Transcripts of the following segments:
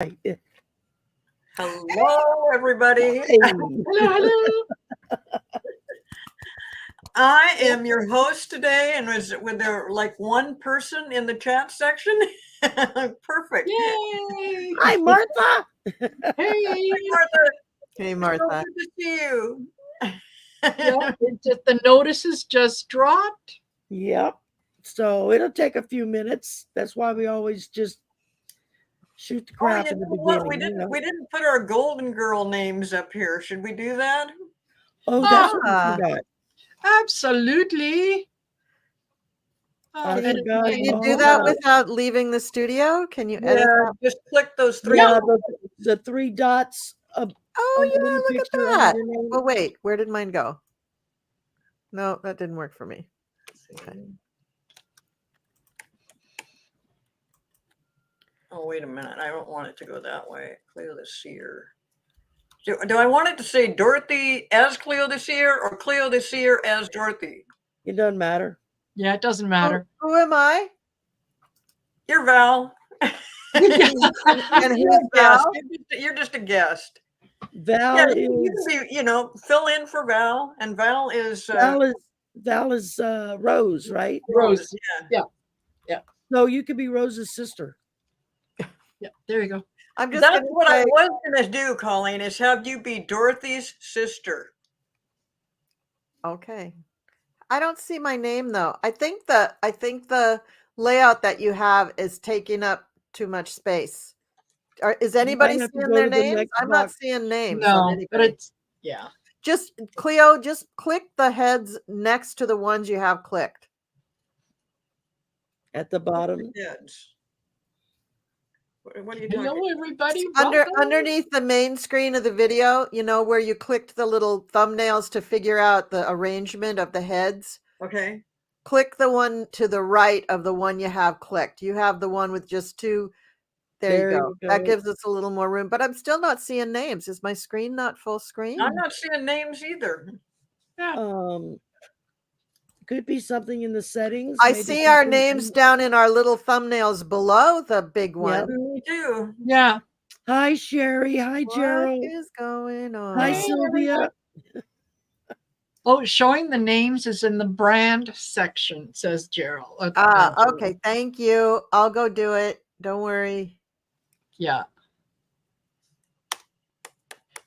Hello, everybody. Hey. Hello, hello. I am your host today, and with there like one person in the chat section? Perfect. Yay. Hi, Martha. Hey. Martha, Hey, so Martha. good to see you. Yeah, the notices just dropped. Yep. So it'll take a few minutes. That's why we always just shoot the Oh, crap you in the know what? beginning. We didn't put our Golden Girl names up here. Should we do that? Oh, that's what Ah. we forgot. Absolutely. I Edit forgot my Can you all do that about it. without leaving the studio? Can you edit Yeah, that? just click those three. Yeah, the three dots of Oh, on the yeah, little look at picture under that. your name. Oh, wait, where did mine go? No, that didn't work for me. Okay. Oh, wait a minute. I don't want it to go that way. Cleo the Seer. Do I want it to say Dorothy as Cleo the Seer or Cleo the Seer as Dorothy? It doesn't matter. Yeah, it doesn't matter. Who am I? You're Val. And You're who's a guest. Val? You're just a guest. Val Yeah, is you can be, fill in for Val, and Val is Rose, right? Rose. Yeah. No, you could be Rose's sister. Yeah, there you go. I'm just That's gonna what I say, was going to do, Colleen, is have you be Dorothy's sister. okay. I don't see my name though. I think the layout that you have is taking up too much space. Is anybody have to seeing go their to the names? next I'm not box. seeing names on No, anybody. but it's yeah. Just Cleo, just click the heads next to the ones you have clicked. At the bottom. Kids. What are you talking Hello, everybody. Underneath Welcome. the main screen of the video, where you clicked the little thumbnails to figure out the arrangement of the heads. Okay. Click the one to the right of the one you have clicked. You have the one with just two. There you go. That gives us a little more room, but I'm still not seeing names. Is my screen not full screen? I'm not seeing names either. Yeah. Could be something in the settings. I maybe see our something names down in our little thumbnails below the big Yep. one. Me too. Yeah. Hi, Sherry. Hi, What Gerald. is going on? Hi, Hey, Sylvia. Oh, showing the names is in the brand section, says Gerald. Okay. Thank you. I'll go do it. Don't worry. Yeah.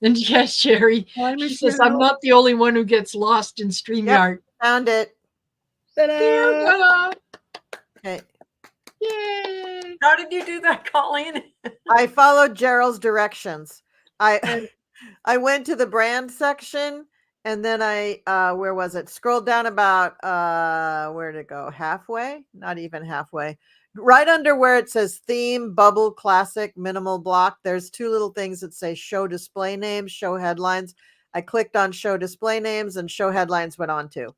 And yes, Sherry, Hi, she says, I'm not the only one who gets lost in StreamYard. Found it. Ta-da! Okay. Yay. How did you do that, Colleen? I followed Gerald's directions. I went to the brand section and then where was it? Scrolled down about where to go? Halfway? Not even halfway. Right under where it says theme, bubble, classic, minimal block, there's two little things that say show display names, show headlines. I clicked on show display names and show headlines went on too.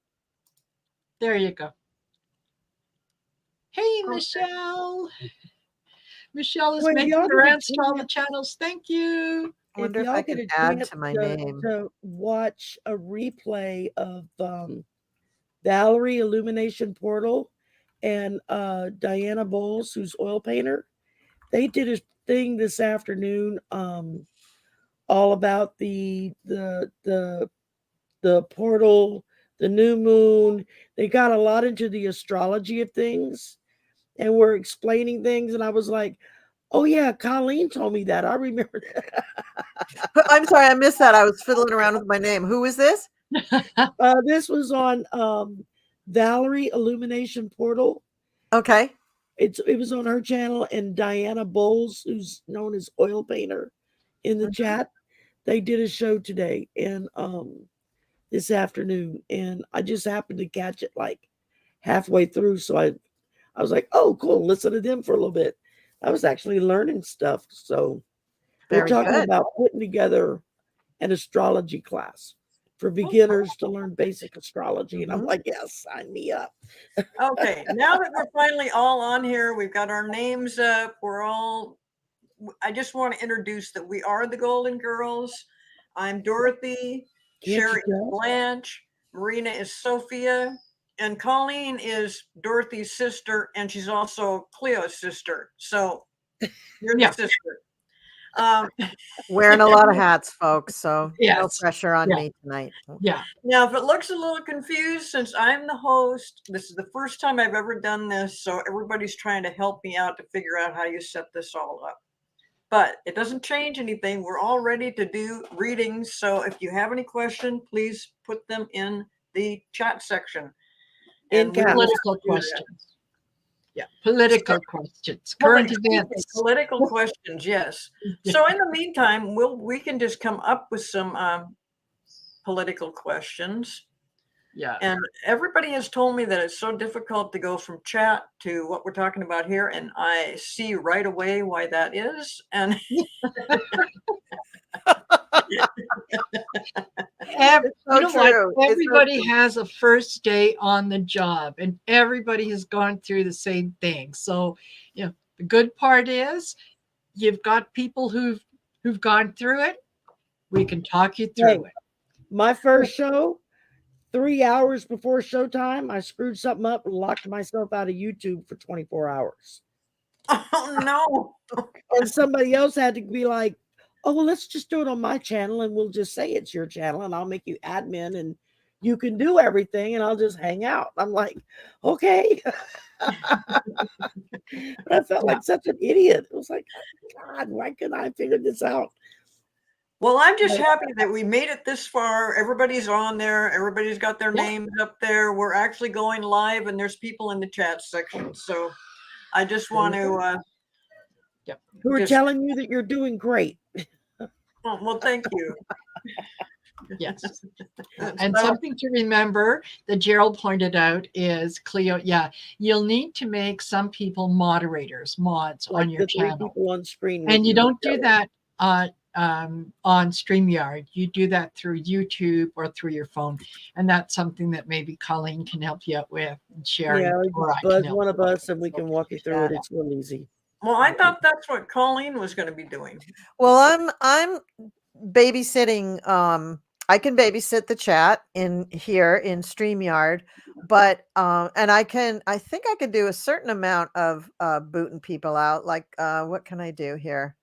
There you go. Hey, Michelle. Michelle is making grants to all the channels. Thank you. I wonder if y'all I get can a add chance to my name. to watch a replay of Valerie Illumination Portal and Diana Bowles, who's oil painter, they did a thing this afternoon all about the portal, the new moon. They got a lot into the astrology of things and were explaining things, and I was like, oh yeah, Colleen told me that. I remember that. I'm sorry, I missed that. I was fiddling around with my name. Who is this? This was on Valerie Illumination Portal. Okay. It was on her channel, and Diana Bowles, who's known as Oil Painter, in the chat. They did a show today and this afternoon, and I just happened to catch it like halfway through. So I was like, oh, cool, listen to them for a little bit. I was actually learning stuff. So they're talking about putting together an astrology class for beginners to learn basic astrology. And I'm like, yes, sign me up. Okay, now that we're finally all on here, we've got our names up. I just want to introduce that we are the Golden Girls. I'm Dorothy, Sherry is Blanche, Marina is Sophia, and Colleen is Dorothy's sister, and she's also Cleo's sister. So you're the sister. Um, Wearing a lot of hats, folks. So no Yes. pressure on Yeah. me tonight. Yeah. Now, if it looks a little confused, since I'm the host, this is the first time I've ever done this, so everybody's trying to help me out to figure out how you set this all up. But it doesn't change anything. We're all ready to do readings. So if you have any question, please put them in the chat section. In we will Political do that. questions. Yeah. Political questions. Current Excuse me, events. Political questions, yes. So in the meantime, we can just come up with some political questions. Yeah. And everybody has told me that it's so difficult to go from chat to what we're talking about here. And I see right away why that is. And You know what? Everybody has a first day on the job, and everybody has gone through the same thing. So, you know, the good part is you've got people who've gone through it. We can talk you through it. My first show, 3 hours before showtime, I screwed something up and locked myself out of YouTube for 24 hours. oh no. And somebody else had to be like, oh, well, let's just do it on my channel and we'll just say it's your channel and I'll make you admin and you can do everything and I'll just hang out. I'm like, okay. But I felt like such an idiot. It was like, God, why couldn't I figure this out? Well, I'm just happy that we made it this far. Everybody's on there. Everybody's got their names up there. We're actually going live and there's people in the chat section. So I just want to who are telling you that you're doing great. well, thank you. Yes. And something to remember that Gerald pointed out is, Cleo, you'll need to make some people mods like on your channel. People on screen and you don't do that on StreamYard. You do that through YouTube or through your phone. And that's something that maybe Colleen can help you out with and Sherry. or buzz one of us and we can walk you through it. It's real easy. Well, I thought that's what Colleen was going to be doing. Well, I'm babysitting. I can babysit the chat in here in StreamYard, but and I think I can do a certain amount of booting people out. Like what can I do here?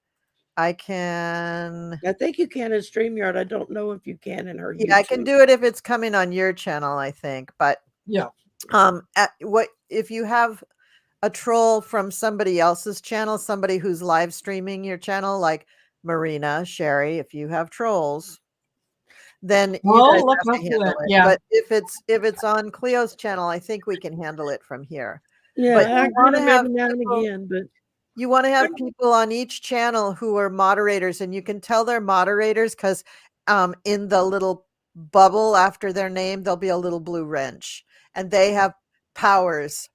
I think you can in StreamYard. I don't know if you can in her. Yeah, YouTube. I can do it if it's coming on your channel, I think. But if you have a troll from somebody else's channel, somebody who's live streaming your channel, like Marina, Sherry, if you have trolls, then you guys have to handle it. Yeah. But if it's on Cleo's channel, I think we can handle it from here. Yeah, but I want to have now and again, but you want to have people on each channel who are moderators, and you can tell they're moderators because in the little bubble after their name, there'll be a little blue wrench, and they have powers.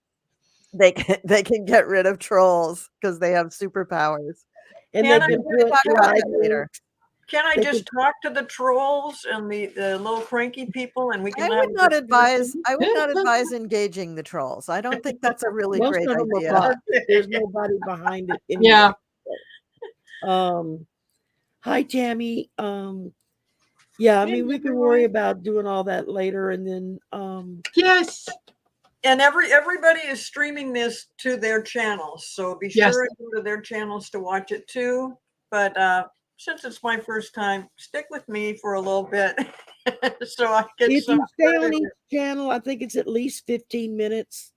They can get rid of trolls because they have superpowers. And they can do it live later. Can I just talk to the trolls and the little cranky people, and we can? I would not advise engaging the trolls. I don't think that's a really great idea. There's nobody behind it. Anyway. Yeah. Hi, Tammy. Yeah, I mean, we can worry about doing all that later, and then yes. And everybody is streaming this to their channels, so be sure to go to their channels to watch it too. But since it's my first time, stick with me for a little bit, so I get. If you stay on each channel, I think it's at least 15 minutes.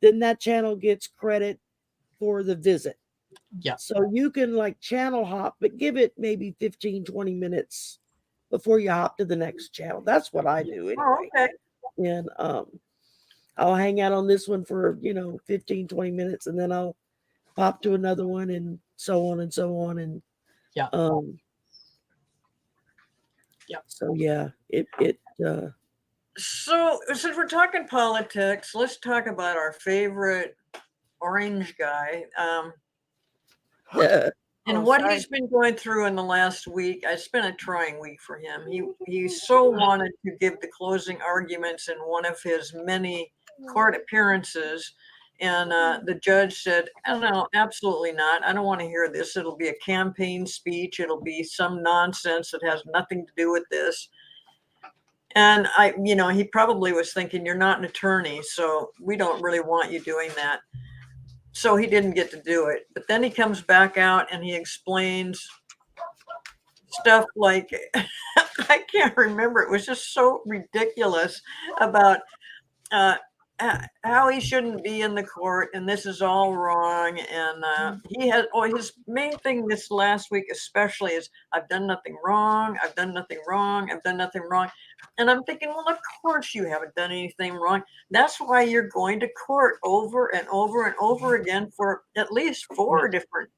Then that channel gets credit for the visit. Yeah. So you can like channel hop, but give it maybe 15, 20 minutes before you hop to the next channel. That's what I do anyway. Oh, okay. And I'll hang out on this one for 15, 20 minutes, and then I'll pop to another one, and so on and so on. And so so since we're talking politics, let's talk about our favorite orange guy. And what he's been going through in the last week. It's been a trying week for him. He so wanted to give the closing arguments in one of his many court appearances, and the judge said, "Oh, no, absolutely not. I don't want to hear this. It'll be a campaign speech. It'll be some nonsense that has nothing to do with this." And he probably was thinking, "You're not an attorney, so we don't really want you doing that." So he didn't get to do it. But then he comes back out and he explains stuff like I can't remember. It was just so ridiculous about uh, how he shouldn't be in the court, and this is all wrong. And he has, oh, his main thing this last week, especially, is I've done nothing wrong. I've done nothing wrong. I've done nothing wrong. And I'm thinking, well, of course you haven't done anything wrong. That's why you're going to court over and over and over again for at least 4 different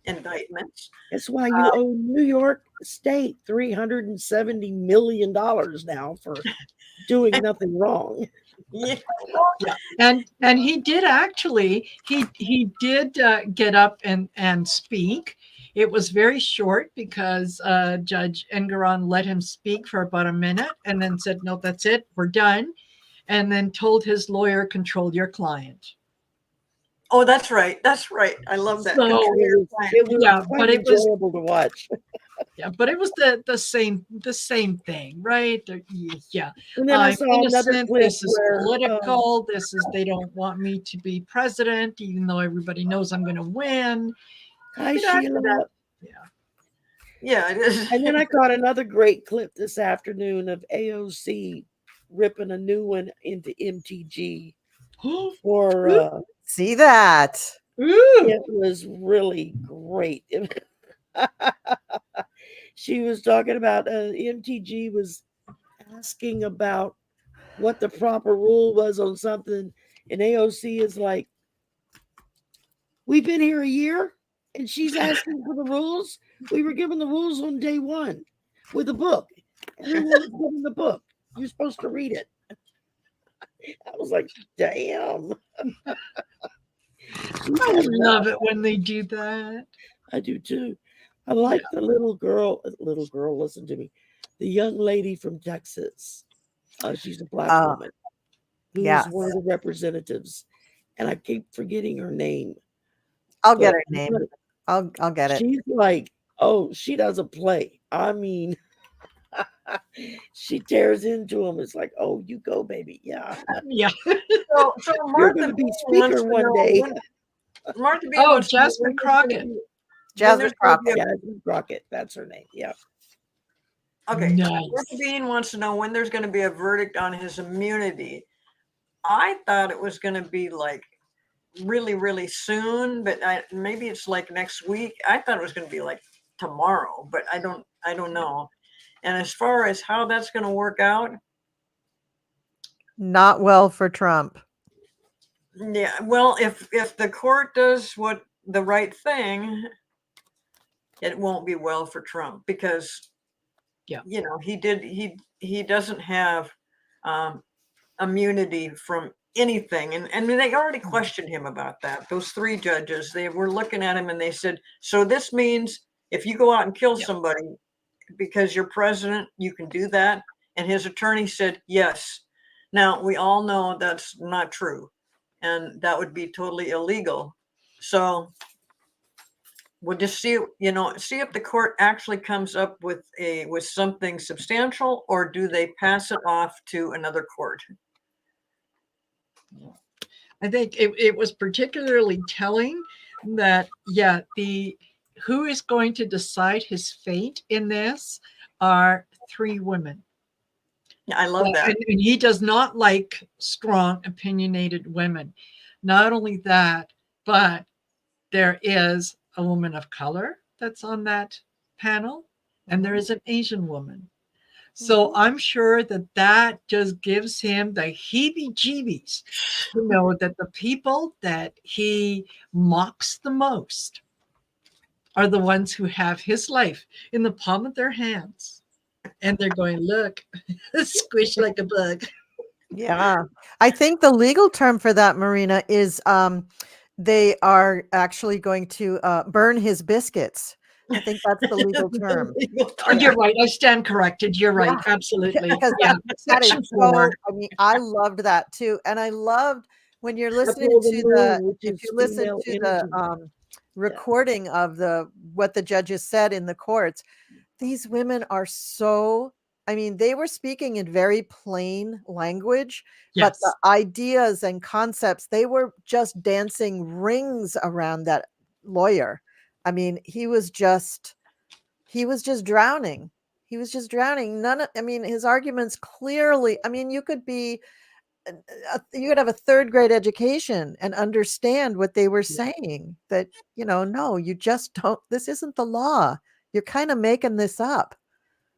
indictments. That's why you owe New York State $370 million now for doing nothing wrong. Yeah. And he did actually he did get up and speak. It was very short because Judge Engoron let him speak for about a minute and then said, no, that's it, we're done, and then told his lawyer, control your client. Oh, that's right. That's right. I love that. So, It was yeah, quite but it was enjoyable to watch. yeah, but it was the same thing, right? Yeah. And then I I'm saw another innocent. clip This is where political. This is they don't want me to be president, even though everybody knows I'm going to win. hi You know, after Sheila. that, Yeah, it is. And then I caught another great clip this afternoon of AOC ripping a new one into MTG for See that? it was really great. She was talking about MTG was asking about what the proper rule was on something, and AOC is like, we've been here a year and she's asking for the rules. We were given the rules on day 1 with a book. Everyone was given the book. You're supposed to read it. I was like, damn. I love it when they do that. I do too. I like the little girl, listen to me. The young lady from Texas. She's a black woman who's one of the representatives. And I keep forgetting her name. I'll get her name. I'll get it. She's like, oh, she doesn't play. I mean, she tears into him. It's like, oh, you go, baby. Yeah. Yeah. So You're going to be speaker one day. Martha B. Oh, wants to know Jasmine when there's Crockett. gonna be- Jasmine Crockett. Jasmine Crockett. That's her name. Yeah. Okay. Nice. Martha Bean wants to know when there's going to be a verdict on his immunity. I thought it was going to be like really, really soon, but maybe it's like next week. I thought it was going to be like tomorrow, but I don't know. And as far as how that's going to work out, Not well for Trump. yeah, well, if the court does what the right thing, it won't be well for Trump because, you know, he doesn't have immunity from anything, and they already questioned him about that. Those 3 judges, they were looking at him and they said, so this means if you go out and kill somebody because you're president, you can do that? And his attorney said yes. Now we all know that's not true, and that would be totally illegal. So we'll just see, you know, see if the court actually comes up with something substantial, or do they pass it off to another court? I think it was particularly telling that, who is going to decide his fate in this are 3 women. I love that. And he does not like strong, opinionated women. Not only that, but there is a woman of color that's on that panel, and there is an Asian woman. So I'm sure that just gives him the heebie-jeebies to know that the people that he mocks the most are the ones who have his life in the palm of their hands. And they're going, look, squish like a bug. Yeah. I think the legal term for that, Marina, is they are actually going to burn his biscuits. I think that's the legal term. Oh, you're right. I stand corrected. You're right. Yeah. Absolutely. Because Yeah. that is Section so, 4. I mean, I loved that too. And I loved when you're listening Golden to Rule, which if is you listen female to the energy. recording of what the judges said in the courts, these women are so, I mean, they were speaking in very plain language, but Yes. the ideas and concepts, they were just dancing rings around that lawyer. I mean, he was just he was just drowning. He was just drowning. I mean, his arguments clearly, I mean, you could have a third grade education and understand what they were saying, that, no, you just don't, this isn't the law. You're kind of making this up.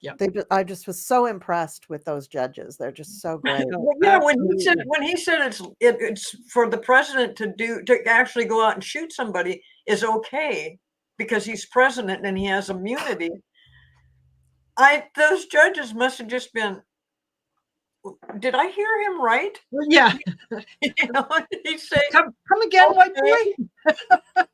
Yeah. I just was so impressed with those judges. They're just so great. Well, yeah, when he said it's for the president to actually go out and shoot somebody is okay because he's president and he has immunity. Those judges must have just been. Did I hear him right? Yeah. He said, Come again, white boy.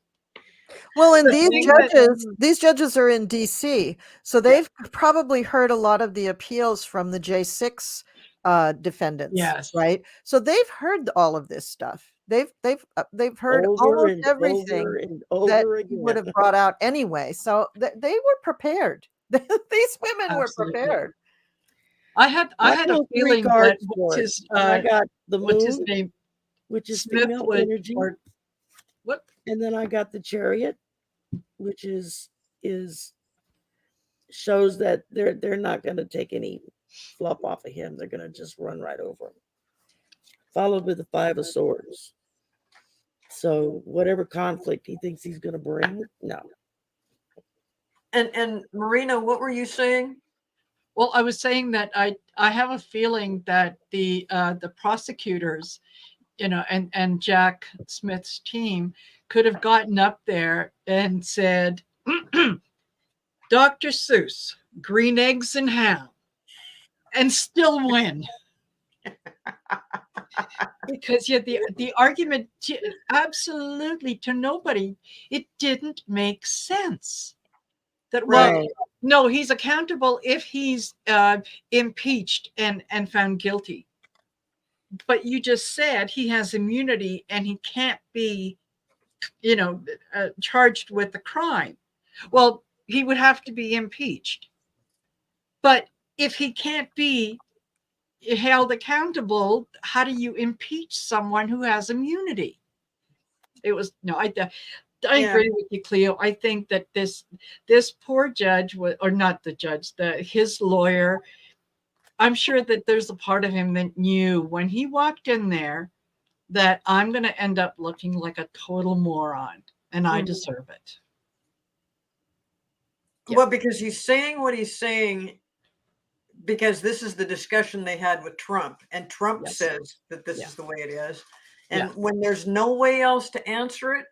Well, and these judges are in DC, so they've probably heard a lot of the appeals from the J6 defendants. Yes. Right. So they've heard all of this stuff. They've heard almost everything that he would have brought out anyway. So they were prepared. These women were prepared. I had a feeling that I got the what's moon, his name, which is Smith female would- energy, what? and then I got the chariot, which is shows that they're not going to take any fluff off of him. They're going to just run right over him. Followed with the 5 of swords. So whatever conflict he thinks he's going to bring, no. And Marina, what were you saying? Well, I was saying that I have a feeling that the prosecutors, and Jack Smith's team could have gotten up there and said, Dr. Seuss, green eggs and ham, and still win. Because the argument absolutely to nobody, it didn't make sense. That no, he's accountable if he's impeached and found guilty. But you just said he has immunity and he can't be, charged with the crime. Well, he would have to be impeached. But if he can't be held accountable, how do you impeach someone who has immunity? It was I agree with you, Cleo. I think that this poor judge or not the judge, his lawyer, I'm sure that there's a part of him that knew when he walked in there that I'm going to end up looking like a total moron and I deserve it. Well, because he's saying what he's saying because this is the discussion they had with Trump, and Trump says that this is the way it is. And when there's no way else to answer it,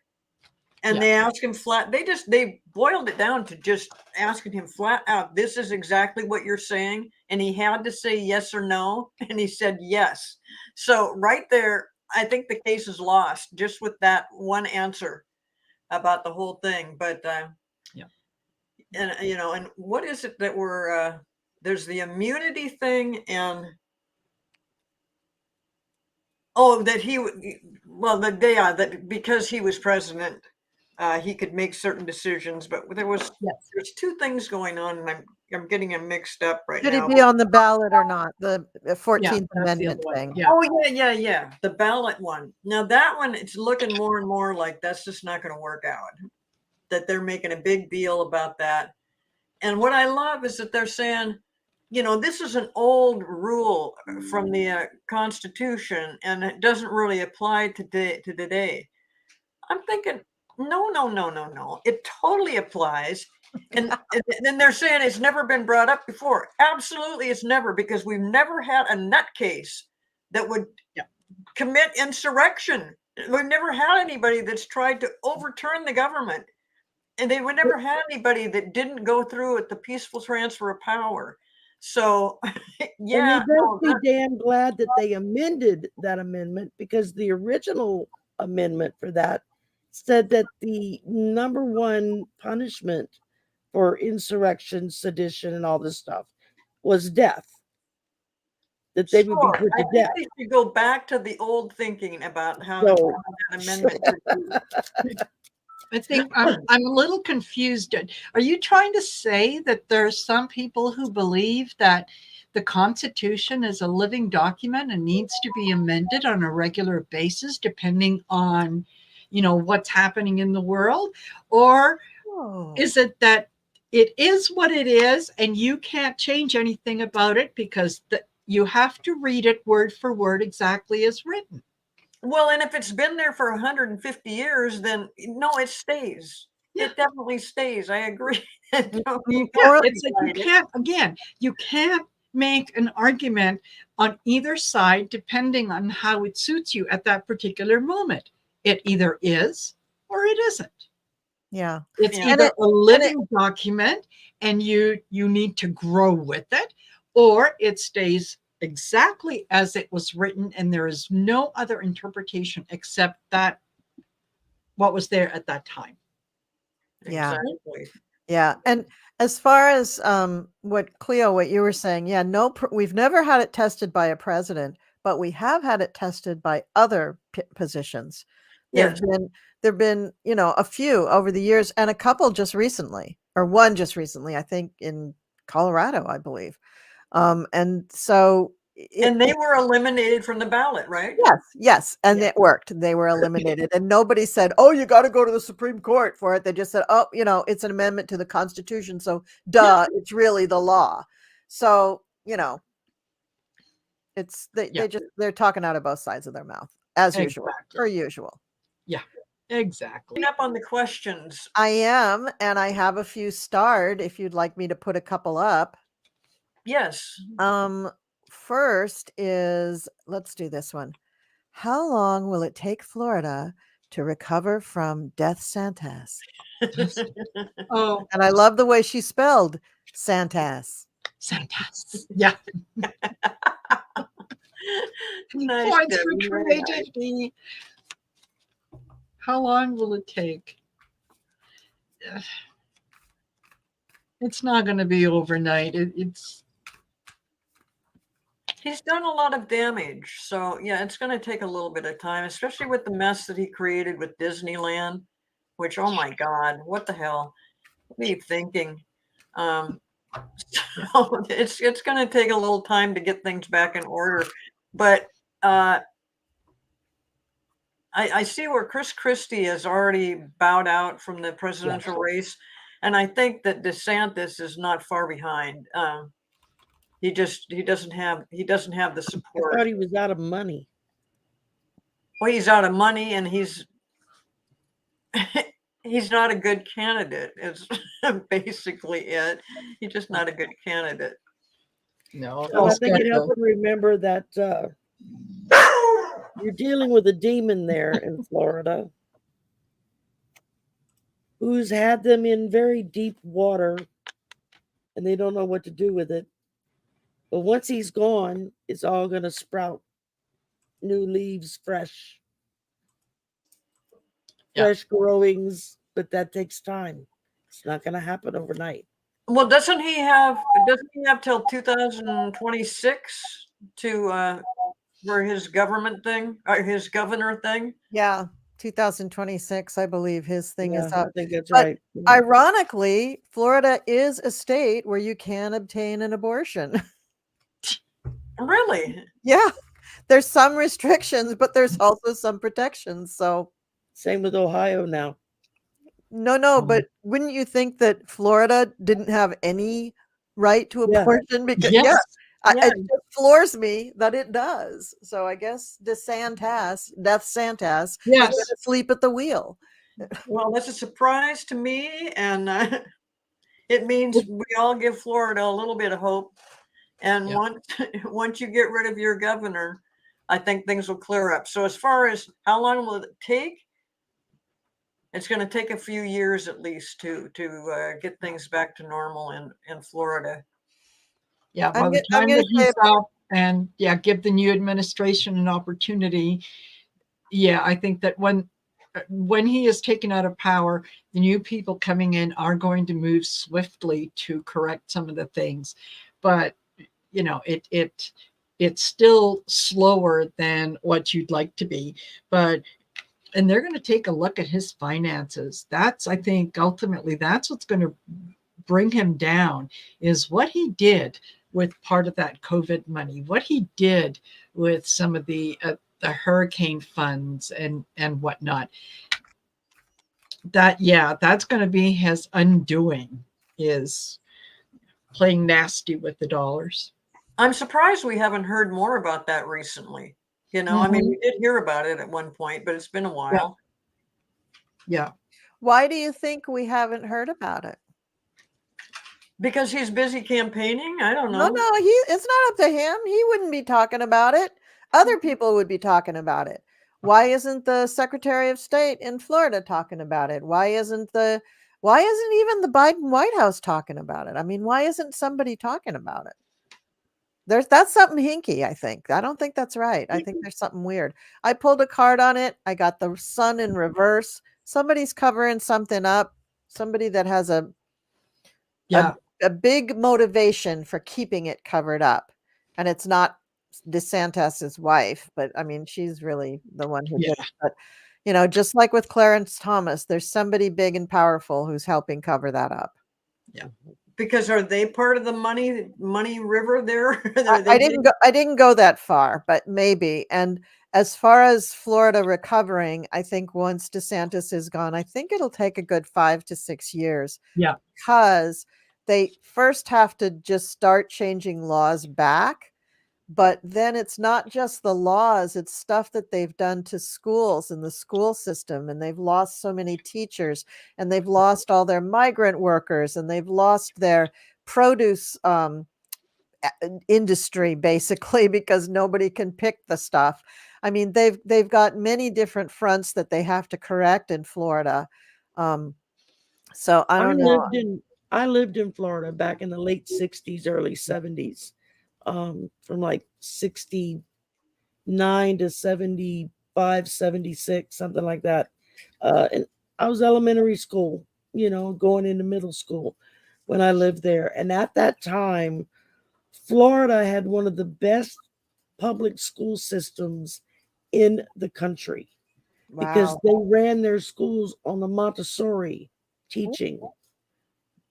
and they ask him flat, they boiled it down to just asking him flat out, this is exactly what you're saying. And he had to say yes or no. And he said yes. So right there, I think the case is lost just with that one answer about the whole thing. But, and what is it that there's the immunity thing and, that because he was president, he could make certain decisions, but there's 2 things going on, and I'm getting them mixed up right now. Should he be on the ballot or not? The 14th Amendment thing. Yeah. Oh yeah. The ballot one. Now that one, it's looking more and more like that's just not going to work out. That they're making a big deal about that. And what I love is that they're saying, this is an old rule from the Constitution, and it doesn't really apply to today. I'm thinking, no. It totally applies. And then they're saying it's never been brought up before. Absolutely, it's never, because we've never had a nutcase that would commit insurrection. We've never had anybody that's tried to overturn the government. And they would never have anybody that didn't go through with the peaceful transfer of power. So, And you better be damn glad that they amended that amendment, because the original amendment for that said that the number one punishment for insurrection, sedition, and all this stuff was death. That they would be put to death. They should go back to the old thinking about how that amendment should be. I think I'm a little confused. Are you trying to say that there are some people who believe that the Constitution is a living document and needs to be amended on a regular basis, depending on, what's happening in the world? Or is it that it is what it is, and you can't change anything about it because you have to read it word for word exactly as written. Well, and if it's been there for 150 years, then no, it stays. Yeah. It definitely stays. I agree. No, It's like you can't make an argument on either side depending on how it suits you at that particular moment. It either is or it isn't. Yeah. It's Yeah. either a living document and you need to grow with it, or it stays exactly as it was written and there is no other interpretation except that what was there at that time. Yeah. Exactly. Yeah. And as far as what you were saying, yeah, we've never had it tested by a president, but we have had it tested by other positions. Yes. There've been, a few over the years, and a couple just recently, or one just recently, I think in Colorado, I believe. And so And they were eliminated from the ballot, right? Yes. And Yeah. it worked. They were eliminated. And nobody said, oh, you got to go to the Supreme Court for it. They just said, oh, it's an amendment to the Constitution. So duh, it's really the law. So, they're talking out of both sides of their mouth as usual, per usual. Yeah, exactly. Up on the questions. I am. And I have a few starred if you'd like me to put a couple up. Yes. First is, let's do this one. How long will it take Florida to recover from death sentence? Oh, and I love the way she spelled sentence. Sentence. Yeah. Nice, Points for Debbie. creativity. How long will it take? It's not going to be overnight. He's done a lot of damage. So yeah, it's going to take a little bit of time, especially with the mess that he created with Disneyland, which, oh my God, what the hell? What are you thinking? So it's going to take a little time to get things back in order. But I see where Chris Christie has already bowed out from the presidential race. And I think that DeSantis is not far behind. He doesn't have the support. I thought he was out of money. Well, he's out of money, and he's not a good candidate. Is basically it. He's just not a good candidate. No, so I think it helps to remember that you're dealing with a demon there in Florida who's had them in very deep water, and they don't know what to do with it. But once he's gone, it's all going to sprout new leaves, fresh growings, but that takes time. It's not going to happen overnight. Well, doesn't he have till 2026 to for his government thing or his governor thing? Yeah, 2026, I believe his thing is up. I think that's but right. Ironically, Florida is a state where you can obtain an abortion. Really? Yeah. There's some restrictions, but there's also some protections. So same with Ohio now. No, but wouldn't you think that Florida didn't have any right to abortion? Because it just floors me that it does. So I guess Death Santas is going to sleep at the wheel. Well, that's a surprise to me, and it means we all give Florida a little bit of hope. And once you get rid of your governor, I think things will clear up. So as far as how long will it take? It's going to take a few years at least to get things back to normal in Florida. Yeah, by the time that he's up and give the new administration an opportunity. Yeah, I think that when he is taken out of power, the new people coming in are going to move swiftly to correct some of the things. But it's still slower than what you'd like to be. And they're going to take a look at his finances. That's, I think, ultimately, that's what's going to bring him down, is what he did with part of that COVID money, what he did with some of the hurricane funds and whatnot. That's going to be his undoing. is playing nasty with the dollars. I'm surprised we haven't heard more about that recently. You know, I mean, we did hear about it at one point, but it's been a while. Yeah. Why do you think we haven't heard about it? Because he's busy campaigning? I don't No, know. no, it's not up to him. He wouldn't be talking about it. Other people would be talking about it. Why isn't the Secretary of State in Florida talking about it? Why isn't even the Biden White House talking about it? I mean, why isn't somebody talking about it? That's something hinky, I think. I don't think that's right. I think there's something weird. I pulled a card on it. I got the sun in reverse. Somebody's covering something up. Somebody that has a big motivation for keeping it covered up. And it's not DeSantis's wife, but I mean, she's really the one who did it. But, you know, just like with Clarence Thomas, there's somebody big and powerful who's helping cover that up. Yeah. Because are they part of the money river there? I didn't go that far, but maybe. And as far as Florida recovering, I think once DeSantis is gone, I think it'll take a good 5 to 6 years. Yeah. Because they first have to just start changing laws back. But then it's not just the laws, it's stuff that they've done to schools and the school system. And they've lost so many teachers, and they've lost all their migrant workers, and they've lost their produce industry, basically, because nobody can pick the stuff. I mean, they've got many different fronts that they have to correct in Florida. So I don't know. I lived in Florida back in the late 60s, early 70s. From like 69 to 75, 76, something like that. And I was elementary school, you know, going into middle school when I lived there. And at that time, Florida had one of the best public school systems in the country. Wow. Because they ran their schools on the Montessori teaching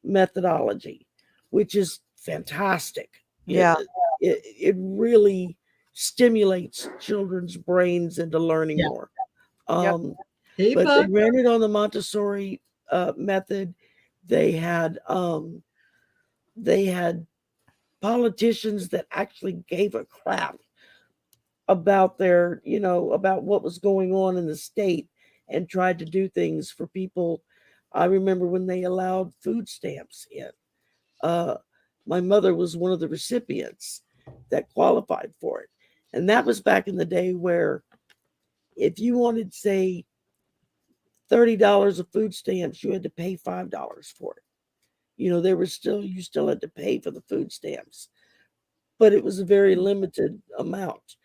methodology, which is fantastic. Yeah. It really stimulates children's brains into learning more. But they ran it on the Montessori method. They had politicians that actually gave a crap about about what was going on in the state and tried to do things for people. I remember when they allowed food stamps in. My mother was one of the recipients that qualified for it. And that was back in the day where if you wanted, say, $30 of food stamps, you had to pay $5 for it. You know, you still had to pay for the food stamps, but it was a very limited amount.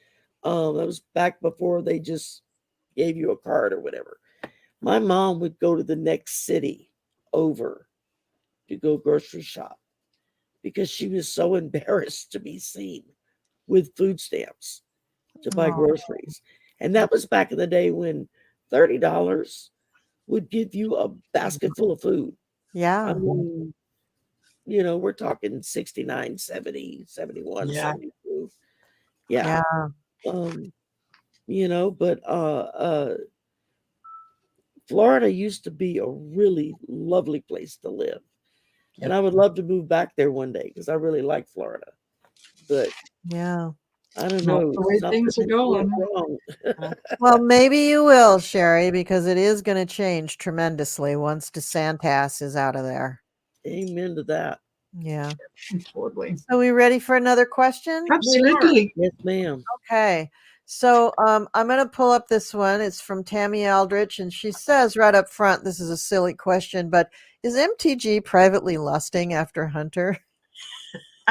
That was back before they just gave you a card or whatever. My mom would go to the next city over to go grocery shop because she was so embarrassed to be seen with food stamps to buy groceries. And that was back in the day when $30 would give you a basket full of food. Yeah. I mean, you know, we're talking 69, 70, 71, 72. Yeah. You know, but Florida used to be a really lovely place to live. And I would love to move back there one day because I really like Florida. But yeah, I don't know. The way things are going. Well, maybe you will, Sherry, because it is going to change tremendously once DeSantis is out of there. Amen to that. Yeah. Totally. So we ready for another question? Absolutely. Yes, ma'am. Okay. So I'm going to pull up this one. It's from Tammy Aldrich, and she says right up front, this is a silly question, but is MTG privately lusting after Hunter?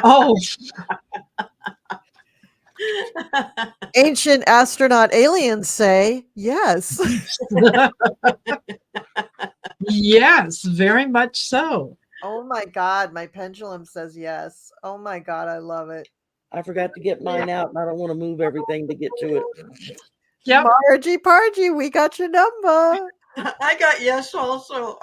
Oh. Ancient astronaut aliens say yes. Yes, very much so. Oh my God, my pendulum says yes. Oh my God, I love it. I forgot to get mine out, and I don't want to move everything to get to it. Yep. Margie Pargie, we got your number. I got yes also.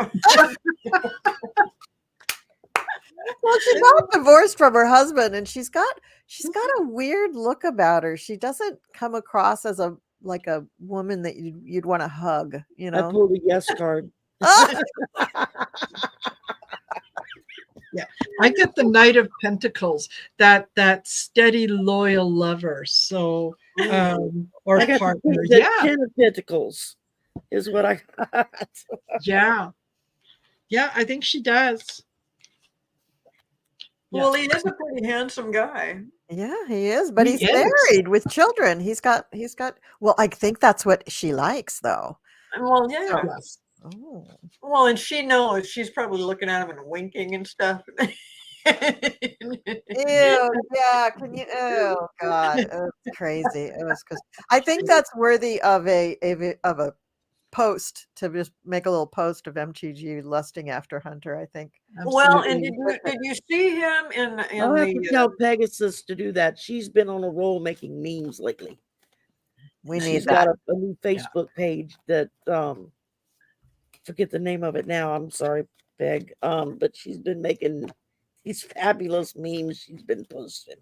Well, she's not divorced from her husband, and she's got a weird look about her. She doesn't come across as a woman that you'd want to hug, you know. I pulled a yes card. Yeah, I get the Knight of Pentacles, that steady, loyal lover. So, or I got partner. the Yeah, 10 of Pentacles is what I got. yeah, yeah. I think she does. Yeah. Well, he is a pretty handsome guy. Yeah, he is, but He he's is. married with children. He's got well, I think that's what she likes though. Well, yeah. Yes. Oh. Well, and she knows she's probably looking at him and winking and stuff. Ew, yeah, can you oh God, it was crazy. It was because I think that's worthy of a post to just make a little post of MTG lusting after Hunter, I think. Well, and Absolutely. did you see him in I'll have to the tell Pegasus to do that. She's been on a roll making memes lately. We need She's that. got a new Facebook page that forget the name of it now. I'm sorry, Peg. But she's been making these fabulous memes she's been posting.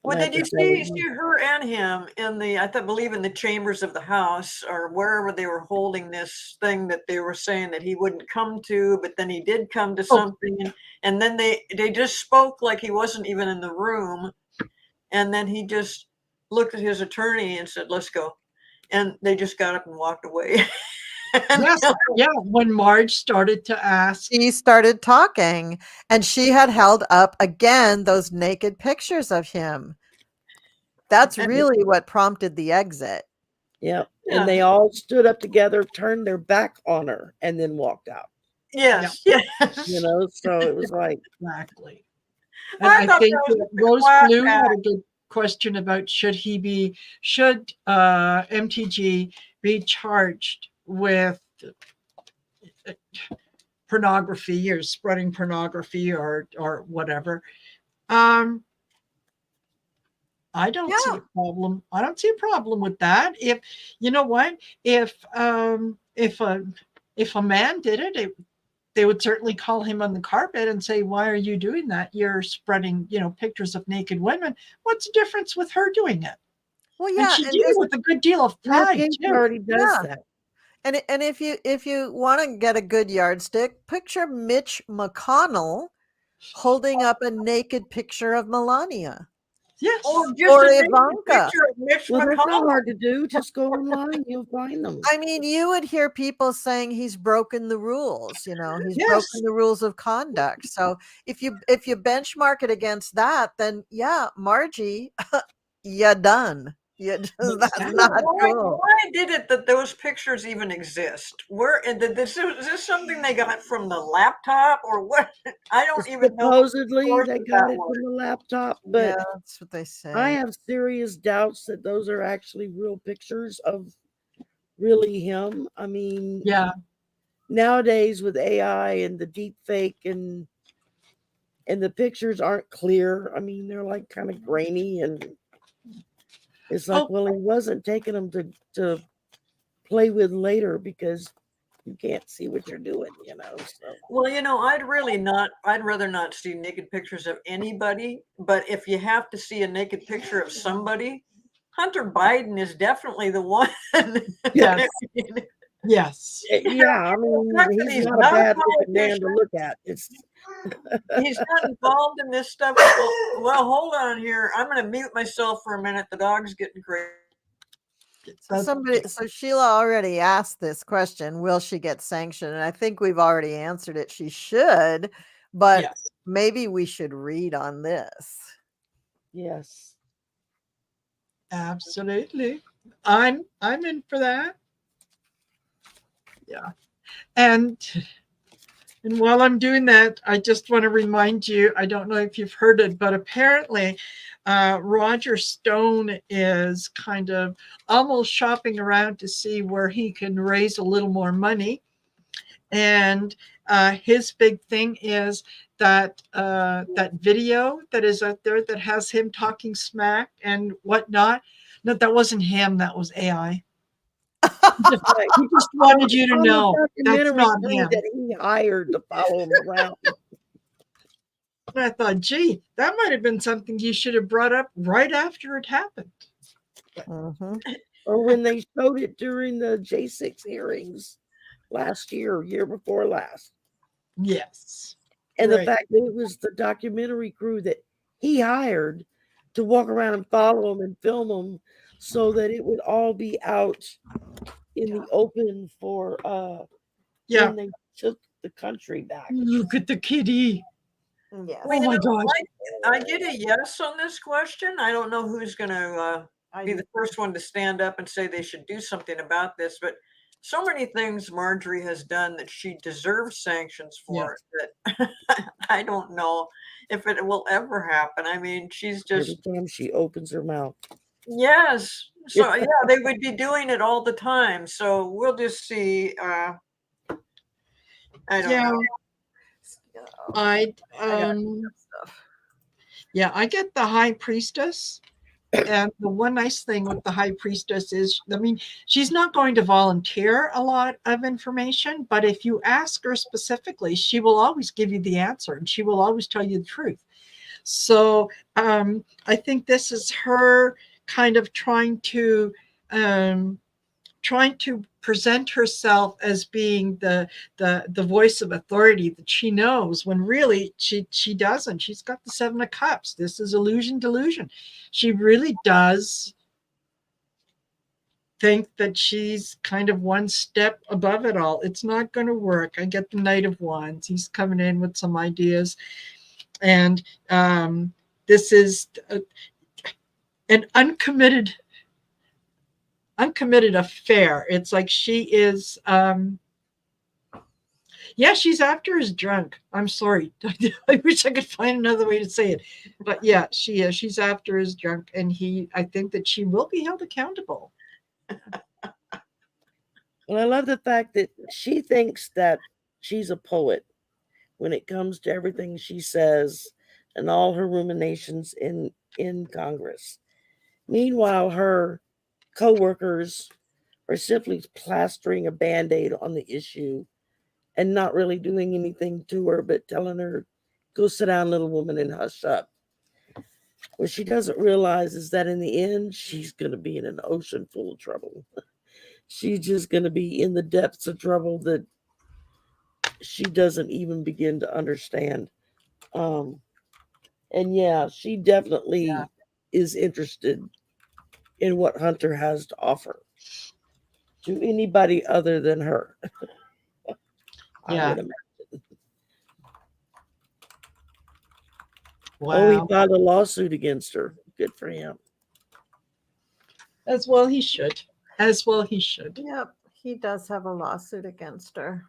well, did you see her and him in the believe in the chambers of the house or wherever they were holding this thing that they were saying that he wouldn't come to, but then he did come to something, and then they just spoke like he wasn't even in the room, and then he just looked at his attorney and said, "Let's go," and they just got up and walked away. Yes, yeah. When Marge started to ask, She started talking and she had held up again those naked pictures of him. That's really what prompted the exit. Yep. Yeah. And they all stood up together, turned their back on her, and then walked out. Yes, Yeah. yes. You know, so it was like, exactly. And I I thought think that was that a Rose class Blue had act. a good question about should MTG be charged with pornography or spreading pornography or whatever. I don't see a problem. I don't see a problem with that. If you know what, if a man did it, they would certainly call him on the carpet and say, "Why are you doing that? You're spreading, pictures of naked women. What's the difference with her doing it?" Well, And yeah, she did it with a good deal of her pride page too. already does Yeah. that. And if you want to get a good yardstick, picture Mitch McConnell holding up a naked picture of Melania. Yes. Or just Or a naked Ivanka. picture of Mitch Well, that's not McConnell. hard to do. Just go online, you'll find them. I mean, you would hear people saying he's broken the rules, he's Yes. broken the rules of conduct. So if you benchmark it against that, then yeah, Margie, you're done. That's not cool. Why did it that those pictures even exist? Where and is this something they got from the laptop or what? I don't even know. Supposedly they got it was. from the laptop, but Yeah, that's what they say. I have serious doubts that those are actually real pictures of really him. I mean, Yeah. nowadays with AI and the deep fake and the pictures aren't clear. I mean, they're like kind of grainy, and it's like, well, he wasn't taking them to play with later because you can't see what you're doing, so. Well, I'd rather not see naked pictures of anybody, but if you have to see a naked picture of somebody, Hunter Biden is definitely the one. Yes. Yes. Yeah, I mean, he's not a bad looking man to look at. He's not involved in this stuff. Well, hold on here. I'm going to mute myself for a minute. The dog's getting crazy. So Sheila already asked this question, will she get sanctioned? And I think we've already answered it. She should, but maybe we should read on this. Yes. Absolutely. I'm in for that. Yeah. And while I'm doing that, I just want to remind you, I don't know if you've heard it, but apparently Roger Stone is kind of almost shopping around to see where he can raise a little more money. And his big thing is that that video that is out there that has him talking smack and whatnot. No, that wasn't him. That was AI. He just wanted you to know that's not him. That he hired to follow him around. And I thought, gee, that might have been something you should have brought up right after it happened. Or when they showed it during the J6 hearings last year before last. Yes. And the Right. fact that it was the documentary crew that he hired to walk around and follow him and film him so that it would all be out in the open for Yeah. when they took the country back. Look at the kitty. Yes. Oh my gosh. I get a yes on this question. I don't know who's going to be the first one to stand up and say they should do something about this, but so many things Marjorie has done that she deserves sanctions for that I don't know if it will ever happen. I mean, she's just, Every time she opens her mouth. yes. So yeah, they would be doing it all the time. So we'll just see. I don't know. I yeah, I get the high priestess. And the one nice thing with the high priestess is, I mean, she's not going to volunteer a lot of information, but if you ask her specifically, she will always give you the answer and she will always tell you the truth. So I think this is her kind of trying to present herself as being the voice of authority that she knows, when really she doesn't. She's got the 7 of Cups. This is illusion delusion. She really does think that she's kind of one step above it all. It's not going to work. I get the Knight of Wands. He's coming in with some ideas, and this is an uncommitted affair. It's like she is yeah, she's after his drunk. I'm sorry. I wish I could find another way to say it, but yeah, she is. She's after his drunk, and I think that she will be held accountable. Well, I love the fact that she thinks that she's a poet when it comes to everything she says and all her ruminations in Congress. Meanwhile, her co-workers are simply plastering a Band-Aid on the issue and not really doing anything to her, but telling her, go sit down, little woman, and hush up. What she doesn't realize is that in the end, she's going to be in an ocean full of trouble. She's just going to be in the depths of trouble that she doesn't even begin to understand. And yeah, she definitely is interested in what Hunter has to offer to anybody other than her. I would imagine. Wow. Oh, he filed a lawsuit against her. Good for him. As well he should. As well he should. Yep, he does have a lawsuit against her.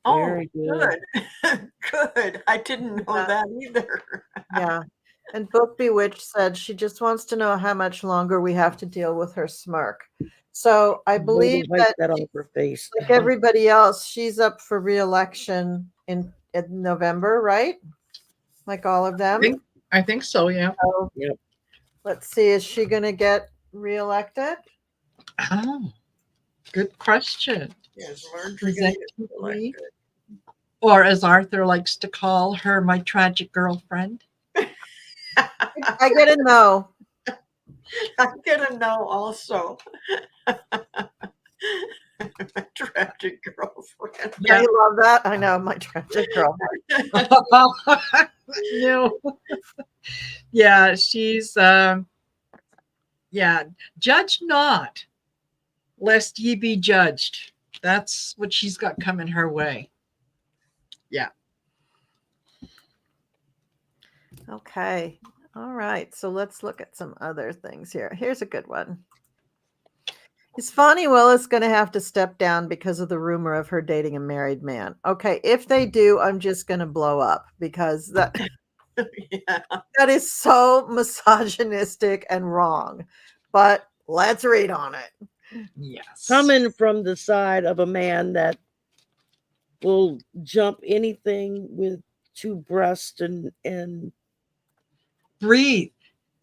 Oh, Very good. Good. I didn't know that either. Yeah. And Book Bewitched said she just wants to know how much longer we have to deal with her smirk. So I believe Wipe that off her face. like everybody else, she's up for re-election in November, right? Like all of them. I think so, yeah. So Yep. let's see, is she going to get re-elected? Oh, good question. Yes, Marjorie gonna get Presently. elected. Or as Arthur likes to call her, my tragic girlfriend. I get a no. I get a no also. My tragic girlfriend. Yeah, you love that? I know, my tragic girlfriend. No. Yeah, she's judge not, lest ye be judged. That's what she's got coming her way. Yeah. Okay. All right. So let's look at some other things here. Here's a good one. Is Fani Willis going to have to step down because of the rumor of her dating a married man? Okay. If they do, I'm just going to blow up because that is so misogynistic and wrong. But let's read on it. Yes. Coming from the side of a man that will jump anything with 2 breasts and breathe.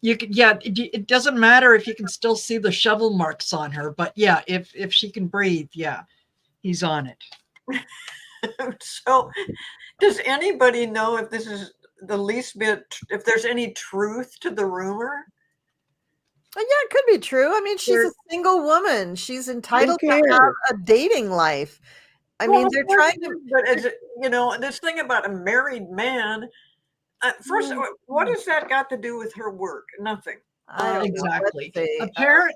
You can, yeah, it doesn't matter if you can still see the shovel marks on her, but yeah, if she can breathe, yeah, he's on it. So does anybody know if this is the least bit, if there's any truth to the rumor? Well, yeah, it could be true. I mean, she's a single woman. She's entitled to have a dating life. I Well, mean, of they're course trying it to. is, but as you know, this thing about a married man. First, what has that got to do with her work? Nothing. I don't know. Exactly. Let's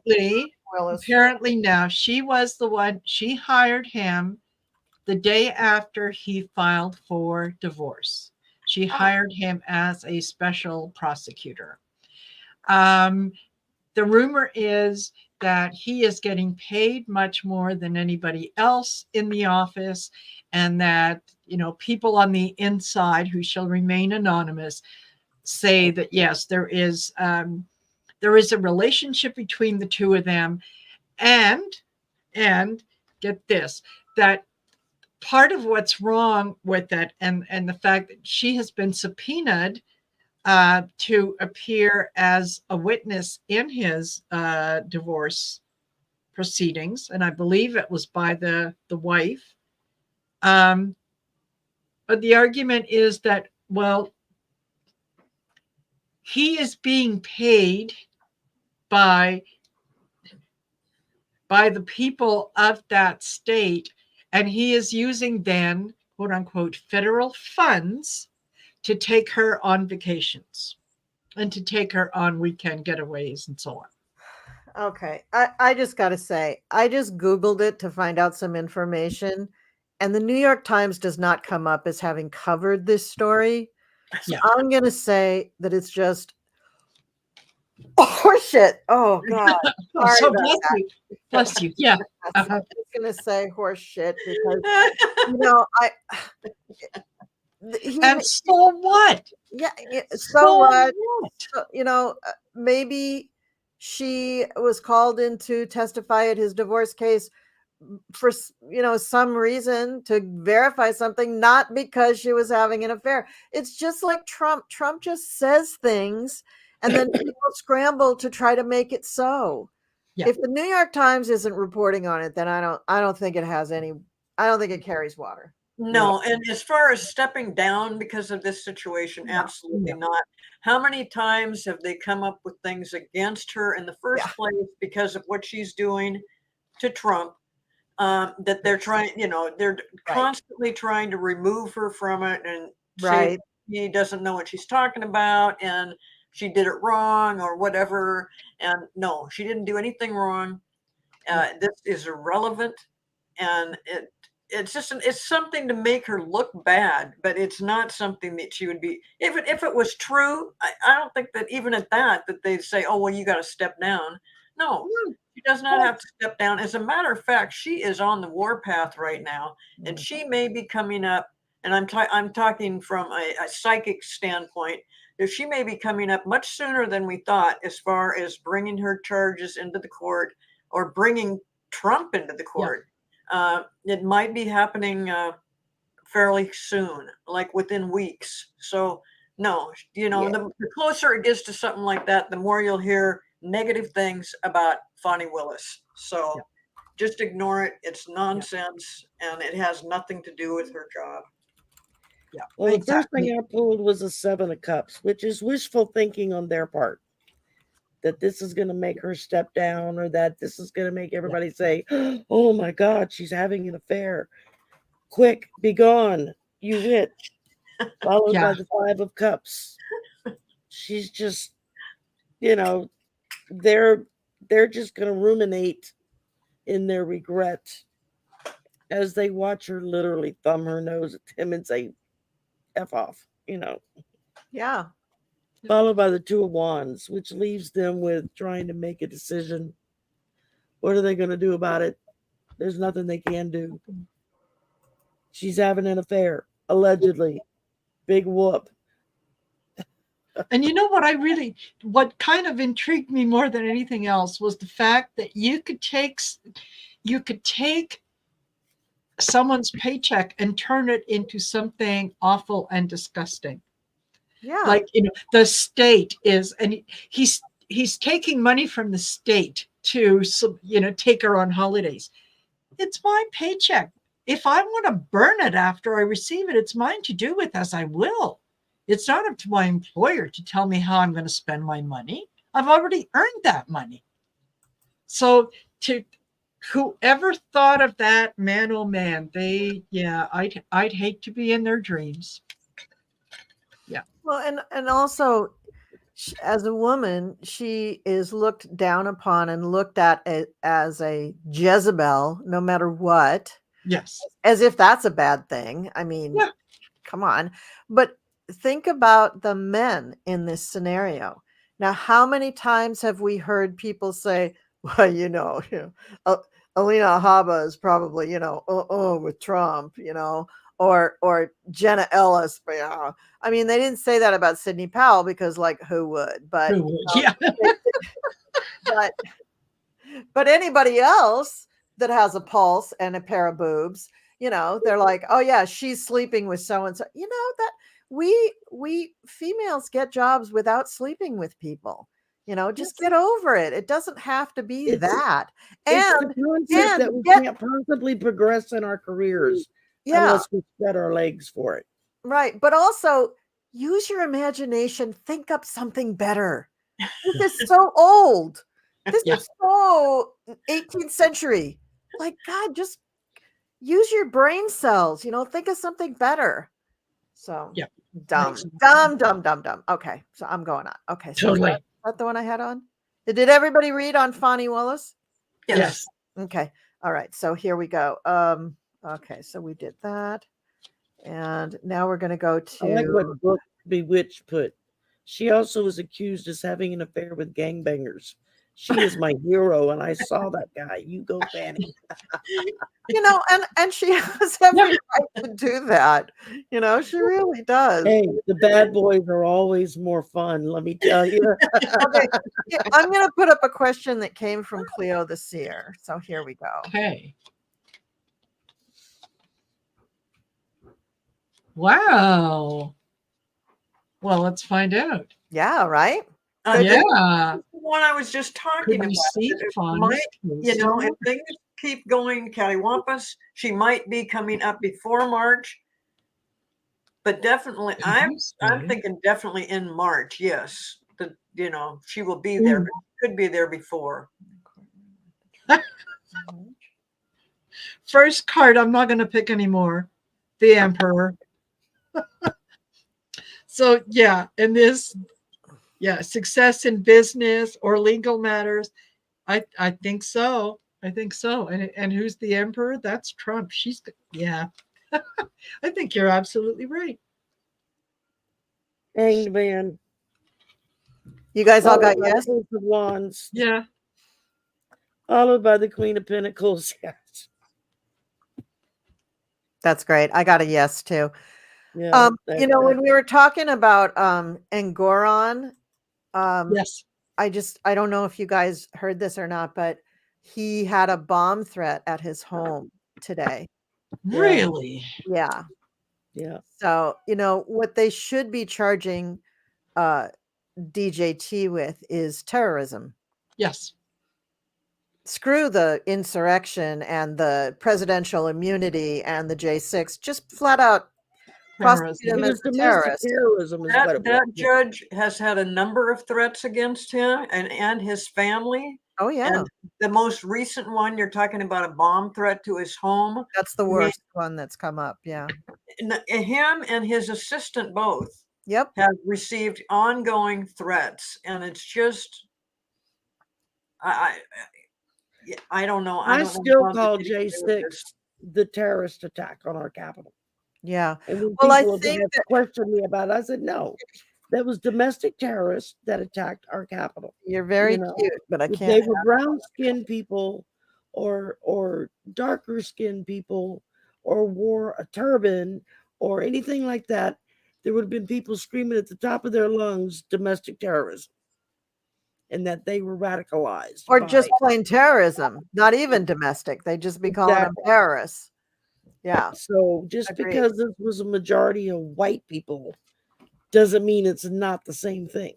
see. Willis. Apparently now she was the one, she hired him the day after he filed for divorce. She hired him as a special prosecutor. The rumor is that he is getting paid much more than anybody else in the office, and that, you know, people on the inside, who shall remain anonymous, say that yes, there is a relationship between the two of them, and get this, that part of what's wrong with that, and the fact that she has been subpoenaed to appear as a witness in his divorce proceedings, and I believe it was by the wife. But the argument is that, well, he is being paid by the people of that state, and he is using then, quote unquote, federal funds to take her on vacations and to take her on weekend getaways and so on. Okay. I just got to say, I just Googled it to find out some information, and the New York Times does not come up as having covered this story. So Yeah. I'm going to say that it's just horseshit. Oh, God. Sorry So about bless that. you. Bless you. Yeah. I'm just going to say horseshit because, you know, And so what? Yeah. So what? So, you know, maybe she was called in to testify at his divorce case for, you know, some reason to verify something, not because she was having an affair. It's just like Trump. Trump just says things and then people scramble to try to make it so. Yeah. If the New York Times isn't reporting on it, then I don't think it has any, I don't think it carries water. No, and as far as stepping down because of this situation, absolutely not. How many times have they come up with things against her in the first place because of what she's doing to Trump? That they're trying, you know, they're constantly trying to remove her from it and say he doesn't know what she's talking about and she did it wrong or whatever. And no, she didn't do anything wrong. This is irrelevant, and it's just it's something to make her look bad, but it's not something that she would be if it was true. I don't think that even at that they'd say, oh well, you got to step down. No, she does not have to step down. As a matter of fact, she is on the warpath right now, and she may be coming up, and I'm talking from a psychic standpoint, that she may be coming up much sooner than we thought as far as bringing her charges into the court or bringing Trump into the court. It might be happening fairly soon, like within weeks. So no, you know, the closer it gets to something like that, the more you'll hear negative things about Fani Willis. So just ignore it. It's nonsense, and it has nothing to do with her job. Yeah. Well, the first thing I pulled was a 7 of Cups, which is wishful thinking on their part. That this is going to make her step down, or that this is going to make everybody say, oh my God, she's having an affair. Quick, be gone, you witch. Followed by the 5 of Cups. She's just, you know, they're just going to ruminate in their regret as they watch her literally thumb her nose at him and say, F off, you know. Yeah. Followed by the 2 of Wands, which leaves them with trying to make a decision. What are they going to do about it? There's nothing they can do. She's having an affair, allegedly. Big whoop. And you know what kind of intrigued me more than anything else was the fact that you could take someone's paycheck and turn it into something awful and disgusting. Yeah. Like, you know, the state is, and he's taking money from the state to, you know, take her on holidays. It's my paycheck. If I want to burn it after I receive it, it's mine to do with as I will. It's not up to my employer to tell me how I'm going to spend my money. I've already earned that money. So whoever thought of that, man, oh man, I'd hate to be in their dreams. Yeah. Well, and also, as a woman, she is looked down upon and looked at as a Jezebel, no matter what. Yes. As if that's a bad thing. I mean, Yeah. come on. But think about the men in this scenario. Now, how many times have we heard people say, well, Alina Habba is probably, with Trump, or Jenna Ellis. I mean, they didn't say that about Sidney Powell because, like, who would? But Who would? Yeah. but anybody else that has a pulse and a pair of boobs, they're like, oh yeah, she's sleeping with so and so. That we females get jobs without sleeping with people. Just get over it. It doesn't have to be that. It's the concept that we can't possibly progress in our careers unless we spread our legs for it. Right. But also use your imagination. Think up something better. This is so old. This is so 18th century. Like, God, just use your brain cells, think of something better. So dumb. Okay. So I'm going on. Okay. So Totally. is that the one I had on? Did everybody read on Fani Willis? Yes. Okay. All right. So here we go. Okay. So we did that. And now we're going to go to. I like what book Bewitched put. She also was accused of having an affair with gangbangers. She is my hero, and I saw that guy. You go, Fanny. And she has every right to do that. She really does. Hey, the bad boys are always more fun, let me tell you. Okay. I'm going to put up a question that came from Cleo the Seer. So here we go. Okay. Wow. Well, let's find out. Yeah, right? Yeah. The one I was just talking about. If things keep going cattywampus, she might be coming up before March. But definitely, I'm thinking definitely in March. Yes, she will be there, but she could be there before. First card, I'm not going to pick anymore. The Emperor. So in this, success in business or legal matters. I think so. And who's the Emperor? That's Trump. I think you're absolutely right. Hanged Man. You guys all got yes? Of Wands. Yeah. Followed by the Queen of Pentacles. Yes. That's great. I got a yes too. Yeah, when we were talking about Engoron, yes. I don't know if you guys heard this or not, but he had a bomb threat at his home today. Really? Yeah. Yeah. So, what they should be charging DJT with is terrorism. Yes. Screw the insurrection and the presidential immunity and the J6. Just flat out prosecute him as a terrorist. That judge has had a number of threats against him and his family. Oh, yeah. And the most recent one, you're talking about a bomb threat to his home. That's the worst one that's come up. Yeah. Him and his assistant both have received ongoing threats. And it's just, I don't know. I still call J6 the terrorist attack on our capital. Yeah. And when I think that questioned me about it, I said, no, that was domestic terrorists that attacked our capital. You're very cute, but I can't. If they were brown-skinned people or darker-skinned people or wore a turban or anything like that, there would have been people screaming at the top of their lungs, domestic terrorism, and that they were radicalized. Or just plain terrorism, not even domestic. They just be calling them terrorists. Yeah. So just because this was a majority of white people doesn't mean it's not the same thing.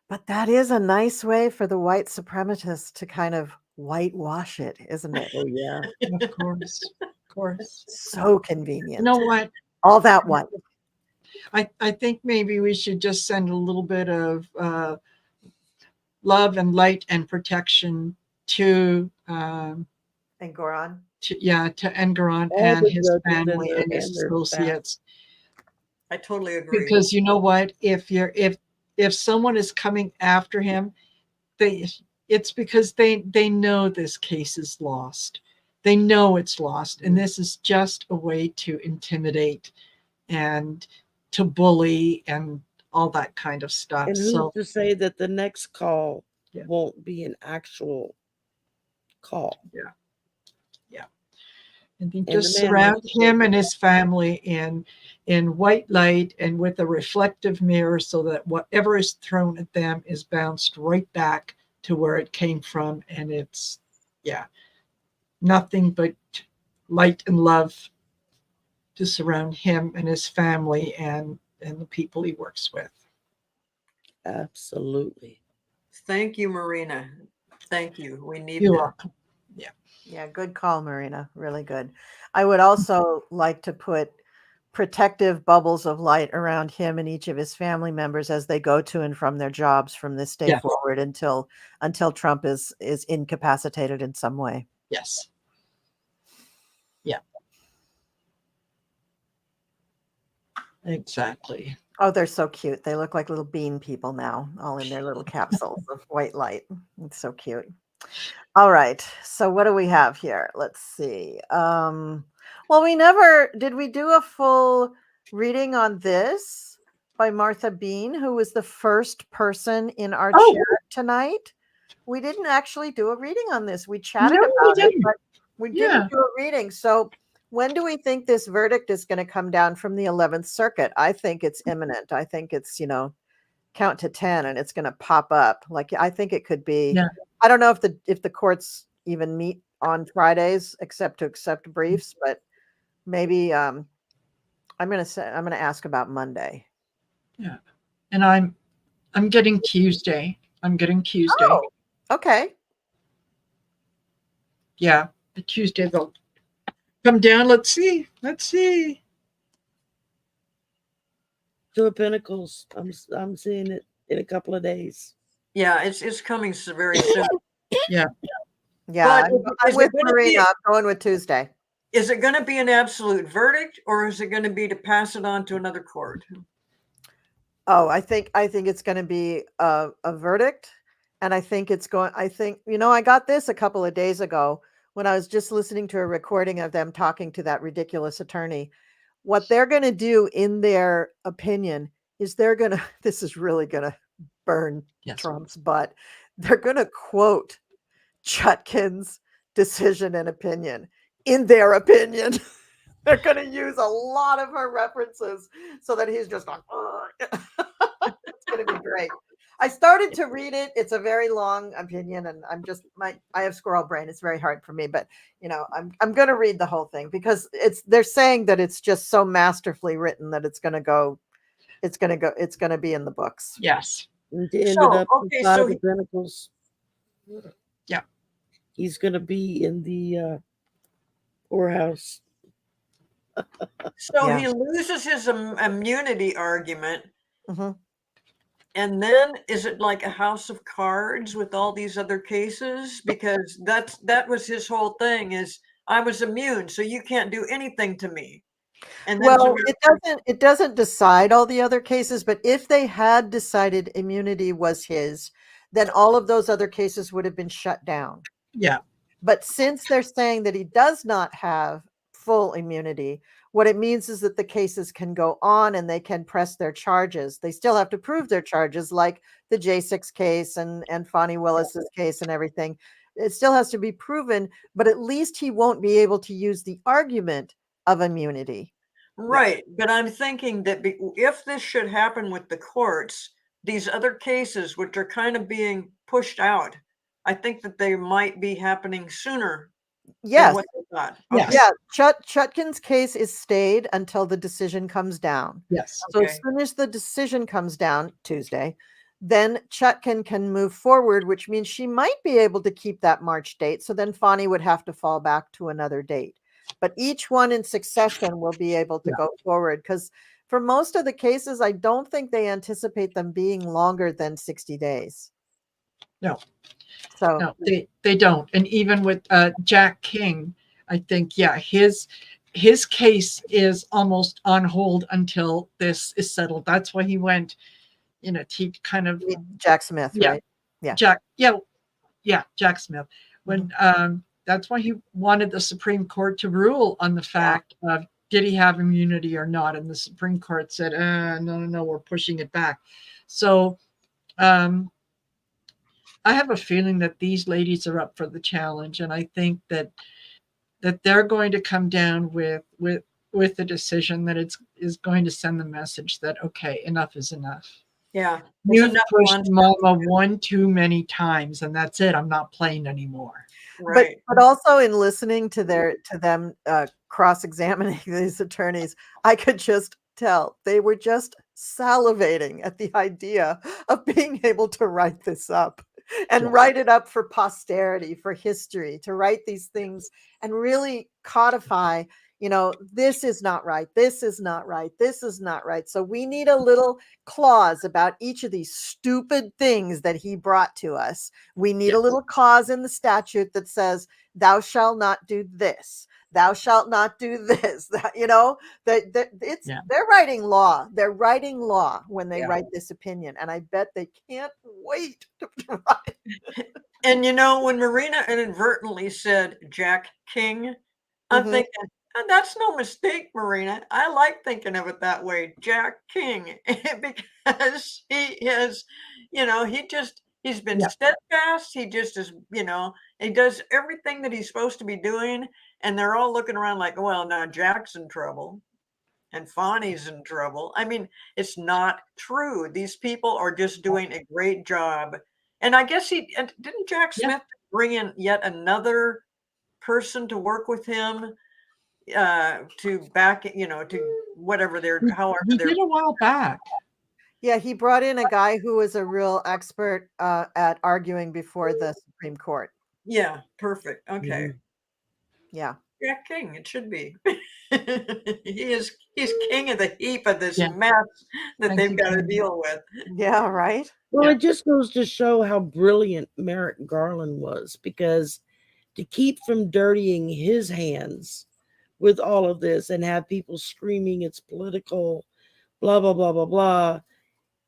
But that is a nice way for the white supremacists to kind of whitewash it, isn't it? Oh, yeah. Of course. Of course. So convenient. You know what? All that white. I think maybe we should just send a little bit of love and light and protection to Engoron. to Engoron All and the his judges family and his and their associates. I totally agree. Because you know what, if someone is coming after him, it's because they know this case is lost. They know it's lost, and this is just a way to intimidate and to bully and all that kind of stuff. And who's So to say that the next call Yeah. won't be an actual call? and they And the just man surround wants to him and his family in white light and with a reflective mirror, so that whatever is thrown at them is bounced right back to where it came from, and it's nothing but light and love to surround him and his family and the people he works with. Absolutely. Thank you, Marina. Thank you. We need You're that. welcome. Yeah, good call, Marina. Really good. I would also like to put protective bubbles of light around him and each of his family members as they go to and from their jobs from this day Yes. forward until Trump is incapacitated in some way. Yes. Exactly. Oh, they're so cute. They look like little bean people now, all in their little capsules of white light. It's so cute. All right. So what do we have here? Let's see. Well, we do a full reading on this by Martha Bean, who was the first person in our Oh. chat tonight. We didn't actually do a reading on this. We chatted No, we about it, didn't. but we Yeah. didn't do a reading. So when do we think this verdict is going to come down from the 11th Circuit? I think it's imminent. I think it's, count to 10 and it's going to pop up. Like, I think it could be. Yeah. I don't know if the courts even meet on Fridays except to accept briefs, but maybe I'm going to ask about Monday. Yeah. And I'm getting Tuesday. Oh, okay. Yeah. The Tuesday they'll come down. Let's see. Two of Pentacles. I'm seeing it in a couple of days. Yeah, it's coming very soon. Yeah. Yeah, But I'm is it with gonna Marina. be- I'm going with Tuesday. Is it going to be an absolute verdict, or is it going to be to pass it on to another court? Oh, I think it's going to be a verdict, and I think I got this a couple of days ago when I was just listening to a recording of them talking to that ridiculous attorney. What they're going to do, in their opinion, is this is really going to burn Yes. Trump's butt. They're going to quote Chutkin's decision and opinion in their opinion. They're going to use a lot of her references so that he's just like, it's going to be great. I started to read it. It's a very long opinion, and I have squirrel brain. It's very hard for me, but I'm going to read the whole thing because they're saying that it's just so masterfully written that it's going to be in the books. Yes. It ended up with okay, Five so of Pentacles. Yeah. He's going to be in the poorhouse. So Yeah. he loses his immunity argument. Mhm. And then is it like a house of cards with all these other cases? Because that was his whole thing, is I was immune, so you can't do anything to me. And then Well, it doesn't decide all the other cases, but if they had decided immunity was his, then all of those other cases would have been shut down. Yeah. But since they're saying that he does not have full immunity, what it means is that the cases can go on and they can press their charges. They still have to prove their charges, like the J6 case and Fani Willis's case and everything. It still has to be proven, but at least he won't be able to use the argument of immunity. right. But I'm thinking that if this should happen with the courts, these other cases, which are kind of being pushed out, I think that they might be happening sooner than Yes. what they thought. Yes. Yeah. Chutkin's case is stayed until the decision comes down. Yes. So Okay. as soon as the decision comes down Tuesday, then Chutkin can move forward, which means she might be able to keep that March date. So then Fani would have to fall back to another date. But each one in succession will be able to go forward, because for most of the cases, I don't think they anticipate them being longer than 60 days. No. So No, they don't. And even with Jack King, I think, yeah, his case is almost on hold until this is settled. That's why he went, he kind of Jack Smith, yeah, right? Yeah. Jack Smith. When that's why he wanted the Supreme Court to rule on the fact of did he have immunity or not, and the Supreme Court said, no, we're pushing it back. So I have a feeling that these ladies are up for the challenge, and I think that they're going to come down with the decision that is going to send the message that okay, enough is enough. Yeah, You've pushed Mama one too many times, and that's it. I'm not playing anymore. right. But also in listening to them cross-examining these attorneys, I could just tell they were just salivating at the idea of being able to write this up and write it up for posterity, for history, to write these things and really codify, this is not right. This is not right. This is not right. So we need a little clause about each of these stupid things that he brought to us. We need a little clause in the statute that says, thou shalt not do this. Thou shalt not do this. They're writing law. They're writing law when they write this opinion. And I bet they can't wait to write. And when Marina inadvertently said Jack King, I'm thinking, that's no mistake, Marina. I like thinking of it that way, Jack King, because he is, he's been steadfast. He just is, he does everything that he's supposed to be doing. And they're all looking around like, well, now Jack's in trouble and Fani's in trouble. I mean, it's not true. These people are just doing a great job. And I guess didn't Jack Smith bring in yet another person to work with him to back, to whatever however he did a while back. Yeah, he brought in a guy who was a real expert at arguing before the Supreme Court. Yeah, perfect. Okay. Yeah. Jack King, it should be. He's king of the heap of this mess that they've got to deal with. Yeah, right. Well, it just goes to show how brilliant Merrick Garland was, because to keep from dirtying his hands with all of this and have people screaming it's political, blah, blah, blah, blah, blah,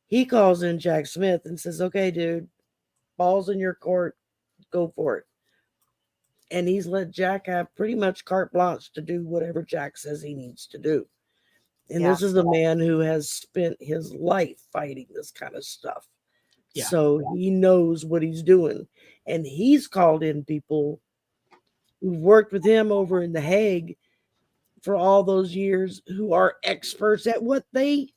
he calls in Jack Smith and says, okay, dude, ball's in your court, go for it. And he's let Jack have pretty much carte blanche to do whatever Jack says he needs to do. And this is a man who has spent his life fighting this kind of stuff. Yeah. So he knows what he's doing. And he's called in people who've worked with him over in The Hague for all those years, who are experts at what they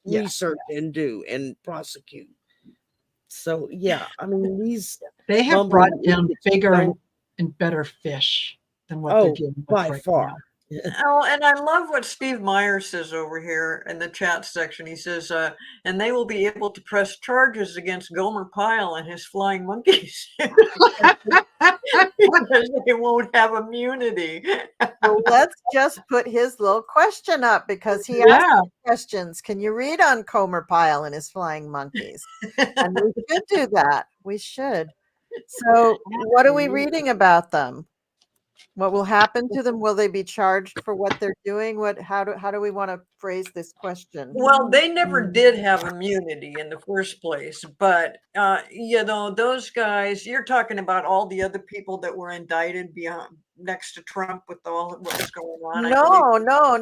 research and do and prosecute. So, I mean, they have brought down bigger and better fish than what they're dealing with by far. Now. Oh, and I love what Steve Meyer says over here in the chat section. He says, and they will be able to press charges against Gomer Pyle and his flying monkeys because they won't have immunity. Well, let's just put his little question up, because he asked questions. Can you read on Gomer Pyle and his flying monkeys? And we should do that. We should. So what are we reading about them? What will happen to them? Will they be charged for what they're doing? How do we want to phrase this question? Well, they never did have immunity in the first place, but those guys, you're talking about all the other people that were indicted next to Trump with all what was going on.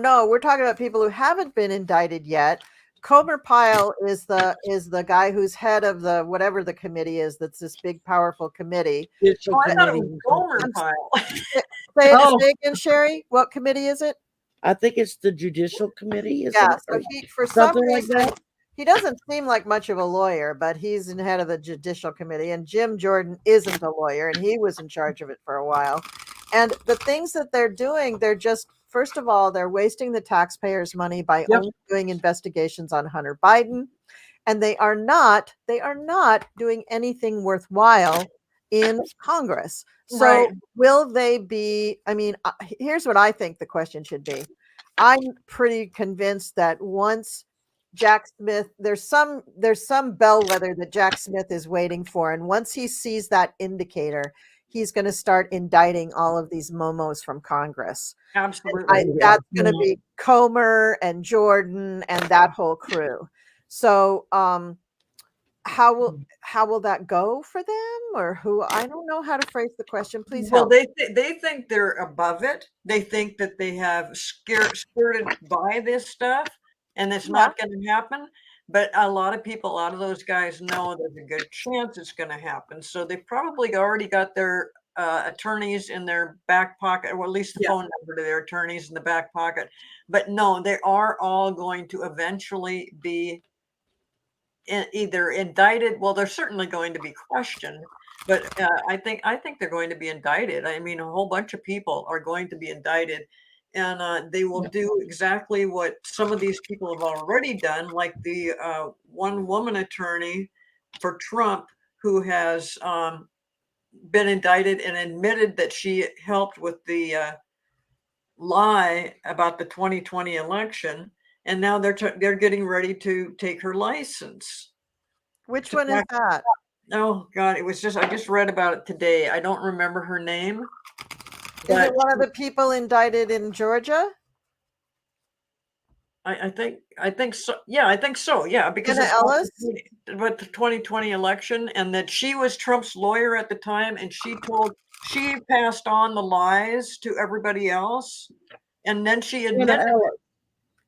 No. We're talking about people who haven't been indicted yet. Gomer Pyle is the guy who's head of the whatever the committee is. That's this big, powerful committee. I thought it was Gomer Pyle. Say it again, Sherry. What committee is it? I think it's the Judicial Committee. So for some reason, like that. He doesn't seem like much of a lawyer, but he's in head of the Judicial Committee. And Jim Jordan isn't a lawyer, and he was in charge of it for a while. And the things that they're doing, they're just, first of all, they're wasting the taxpayers' money by only doing investigations on Hunter Biden. And they are not doing anything worthwhile in Congress. So will they be, here's what I think the question should be. I'm pretty convinced that once Jack Smith, there's some bellwether that Jack Smith is waiting for, and once he sees that indicator, he's going to start indicting all of these momos from Congress. Absolutely. That's going to be Comer and Jordan and that whole crew. So how will that go for them, or who? I don't know how to phrase the question. Please help. Well, they think they're above it. They think that they have skirted by this stuff, and it's not going to happen. But a lot of those guys know there's a good chance it's going to happen. So they've probably already got their attorneys in their back pocket, or at least the phone number to their attorneys in the back pocket. But no, they are all going to eventually be either indicted. Well, they're certainly going to be questioned, but I think they're going to be indicted. I mean, a whole bunch of people are going to be indicted, and they will do exactly what some of these people have already done, like the one woman attorney for Trump who has been indicted and admitted that she helped with the lie about the 2020 election. And now they're getting ready to take her license. Which one is that? Oh God, I just read about it today. I don't remember her name. Is it one of the people indicted in Georgia? I think so. Yeah, I think so. Yeah, because Jenna Ellis? But the 2020 election, and that she was Trump's lawyer at the time, and she passed on the lies to everybody else, and then she admitted.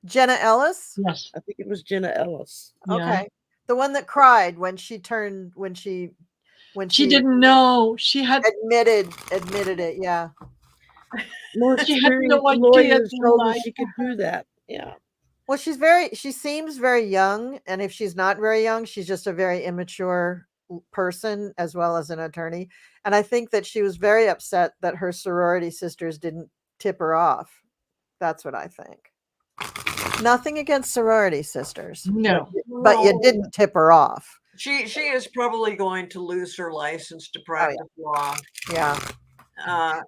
Jenna Ellis? Yes, I think it was Jenna Ellis. Okay, the one that cried when she didn't know she had admitted it. Yeah, more she had no idea lawyers told her she could do that. Yeah. Well, she seems very young, and if she's not very young, she's just a very immature person as well as an attorney. And I think that she was very upset that her sorority sisters didn't tip her off. That's what I think. Nothing against sorority sisters. No. But you didn't tip her off. She is probably going to lose her license to practice law. Yeah.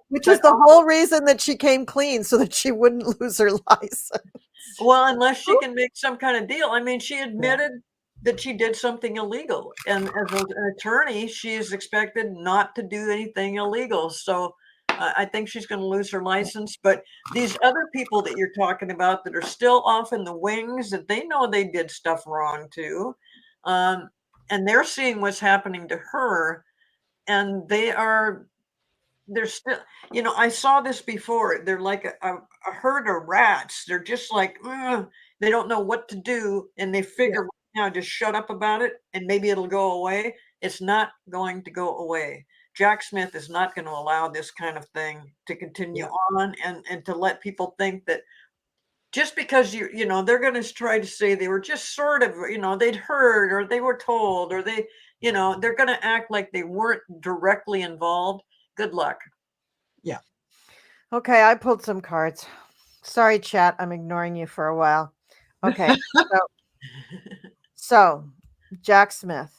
Which is the whole reason that she came clean, so that she wouldn't lose her license. Well, unless she can make some kind of deal. I mean, she admitted that she did something illegal, and as an attorney, she is expected not to do anything illegal. So I think she's going to lose her license. But these other people that you're talking about that are still off in the wings, that they know they did stuff wrong too, and they're seeing what's happening to her, and they're still, I saw this before. They're like a herd of rats. They're just like, they don't know what to do. And they figure, just shut up about it and maybe it'll go away. It's not going to go away. Jack Smith is not going to allow this kind of thing to continue on and to let people think that just because they're going to try to say they were just sort of, they'd heard or they were told or they're going to act like they weren't directly involved. Good luck. Yeah. Okay, I pulled some cards. Sorry, chat. I'm ignoring you for a while. Okay. So Jack Smith.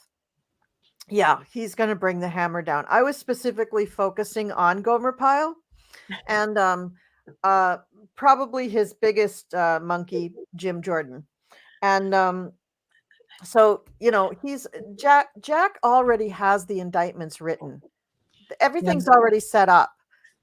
Yeah, he's going to bring the hammer down. I was specifically focusing on Gomer Pyle and probably his biggest monkey, Jim Jordan. And so, he's Jack already has the indictments written. Everything's already set up.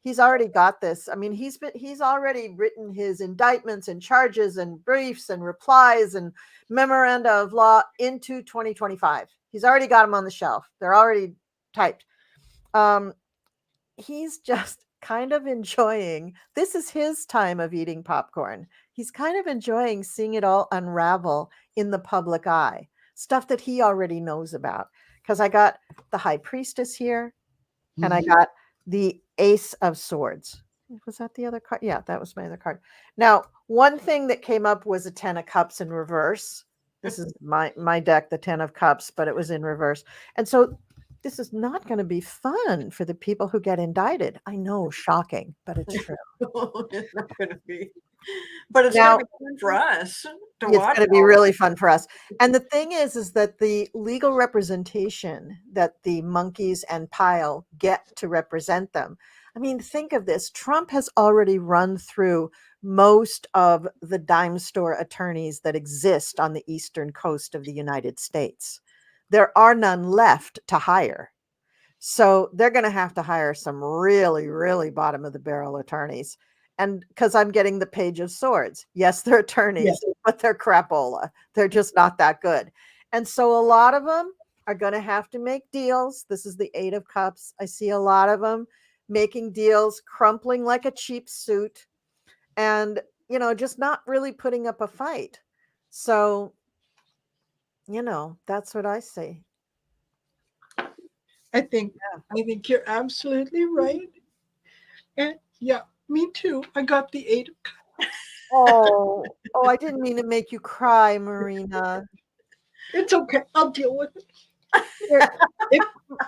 He's already got this. I mean, he's already written his indictments and charges and briefs and replies and memoranda of law into 2025. He's already got them on the shelf. They're already typed. He's just kind of enjoying, this is his time of eating popcorn. He's kind of enjoying seeing it all unravel in the public eye, stuff that he already knows about. Because I got the High Priestess here. And I got the Ace of Swords. Was that the other card? Yeah, that was my other card. Now, one thing that came up was a 10 of Cups in reverse. This is my deck, the 10 of Cups, but it was in reverse. And so this is not going to be fun for the people who get indicted. I know, shocking, but it's true. It's not going to be. But it's going to be fun for us to watch. It's going to be really fun for us. And the thing is that the legal representation that the monkeys and Pyle get to represent them, I mean, think of this. Trump has already run through most of the dime store attorneys that exist on the eastern coast of the United States. There are none left to hire. So they're going to have to hire some really, really bottom of the barrel attorneys. And because I'm getting the Page of Swords. Yes, they're attorneys, but they're crapola. They're just not that good. And so a lot of them are going to have to make deals. This is the Eight of Cups. I see a lot of them making deals, crumpling like a cheap suit, and, just not really putting up a fight. So, that's what I say. I think you're absolutely right. And yeah, me too. I got the 8 of Cups. Oh, I didn't mean to make you cry, Marina. It's okay. I'll deal with it.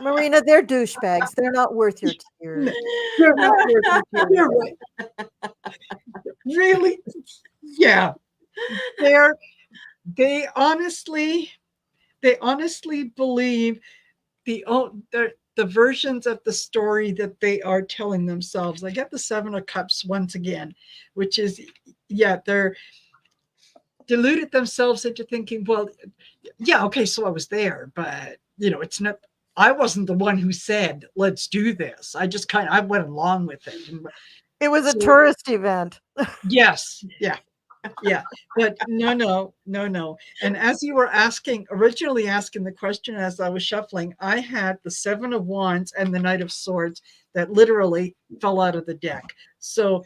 Marina, they're douchebags. They're not worth your tears. You're not worth your tears. You're right. Really? Yeah. They honestly believe the versions of the story that they are telling themselves. I get the 7 of Cups once again, which is, they're deluded themselves into thinking, well, okay, so I was there, but it's not, I wasn't the one who said, let's do this. I went along with it. It was a tourist event. Yes. Yeah. Yeah. But no. And as you were originally asking the question, as I was shuffling, I had the 7 of Wands and the Knight of Swords that literally fell out of the deck. So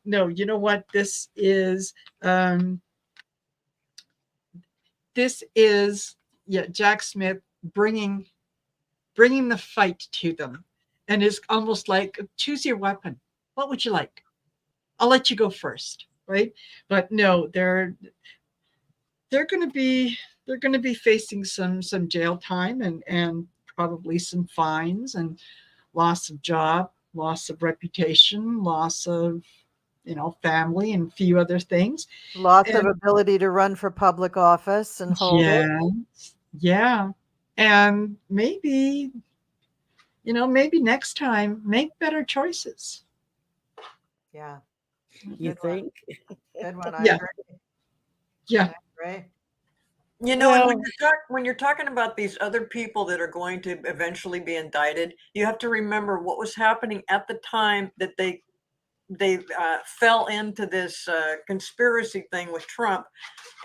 no, you know what? This is Jack Smith bringing the fight to them, and it's almost like, choose your weapon. What would you like? I'll let you go first, right? But no, they're going to be facing some jail time and probably some fines and loss of job, loss of reputation, loss of family, and a few other things. Lots of ability to run for public office and hold it. Yeah. And maybe next time, make better choices. Yeah. You think? Good one. I agree. Yeah. Right. When you're talking about these other people that are going to eventually be indicted, you have to remember what was happening at the time that they fell into this conspiracy thing with Trump,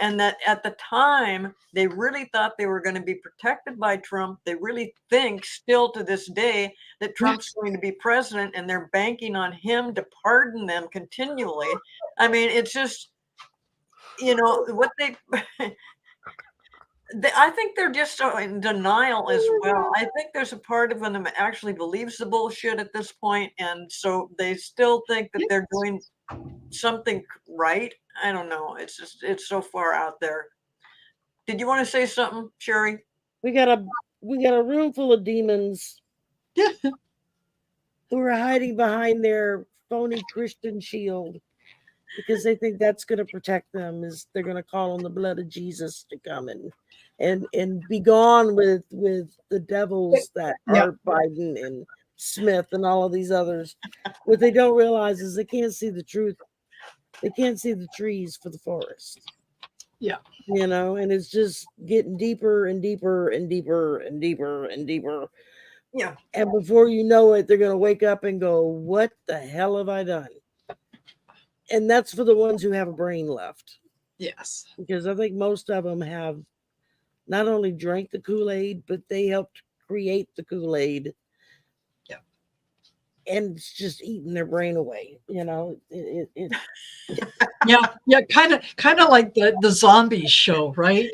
and that at the time they really thought they were going to be protected by Trump. They really think still to this day that Trump's going to be president, and they're banking on him to pardon them continually. I mean, it's just, what they I think they're just so in denial as well. I think there's a part of them that actually believes the bullshit at this point, and so they still think that they're doing something right. I don't know. It's so far out there. Did you want to say something, Sherry? We got a room full of demons who are hiding behind their phony Christian shield because they think that's going to protect them. Is they're going to call on the blood of Jesus to come and be gone with the devils that are Biden and Smith and all of these others. What they don't realize is they can't see the truth. They can't see the trees for the forest. Yeah. And it's just getting deeper and deeper and deeper and deeper and deeper. Yeah. And before you know it, they're going to wake up and go, what the hell have I done? And that's for the ones who have a brain left. Yes. Because I think most of them have not only drank the Kool-Aid, but they helped create the Kool-Aid. Yeah. And it's just eating their brain away. Yeah, kind of like the zombies show, right?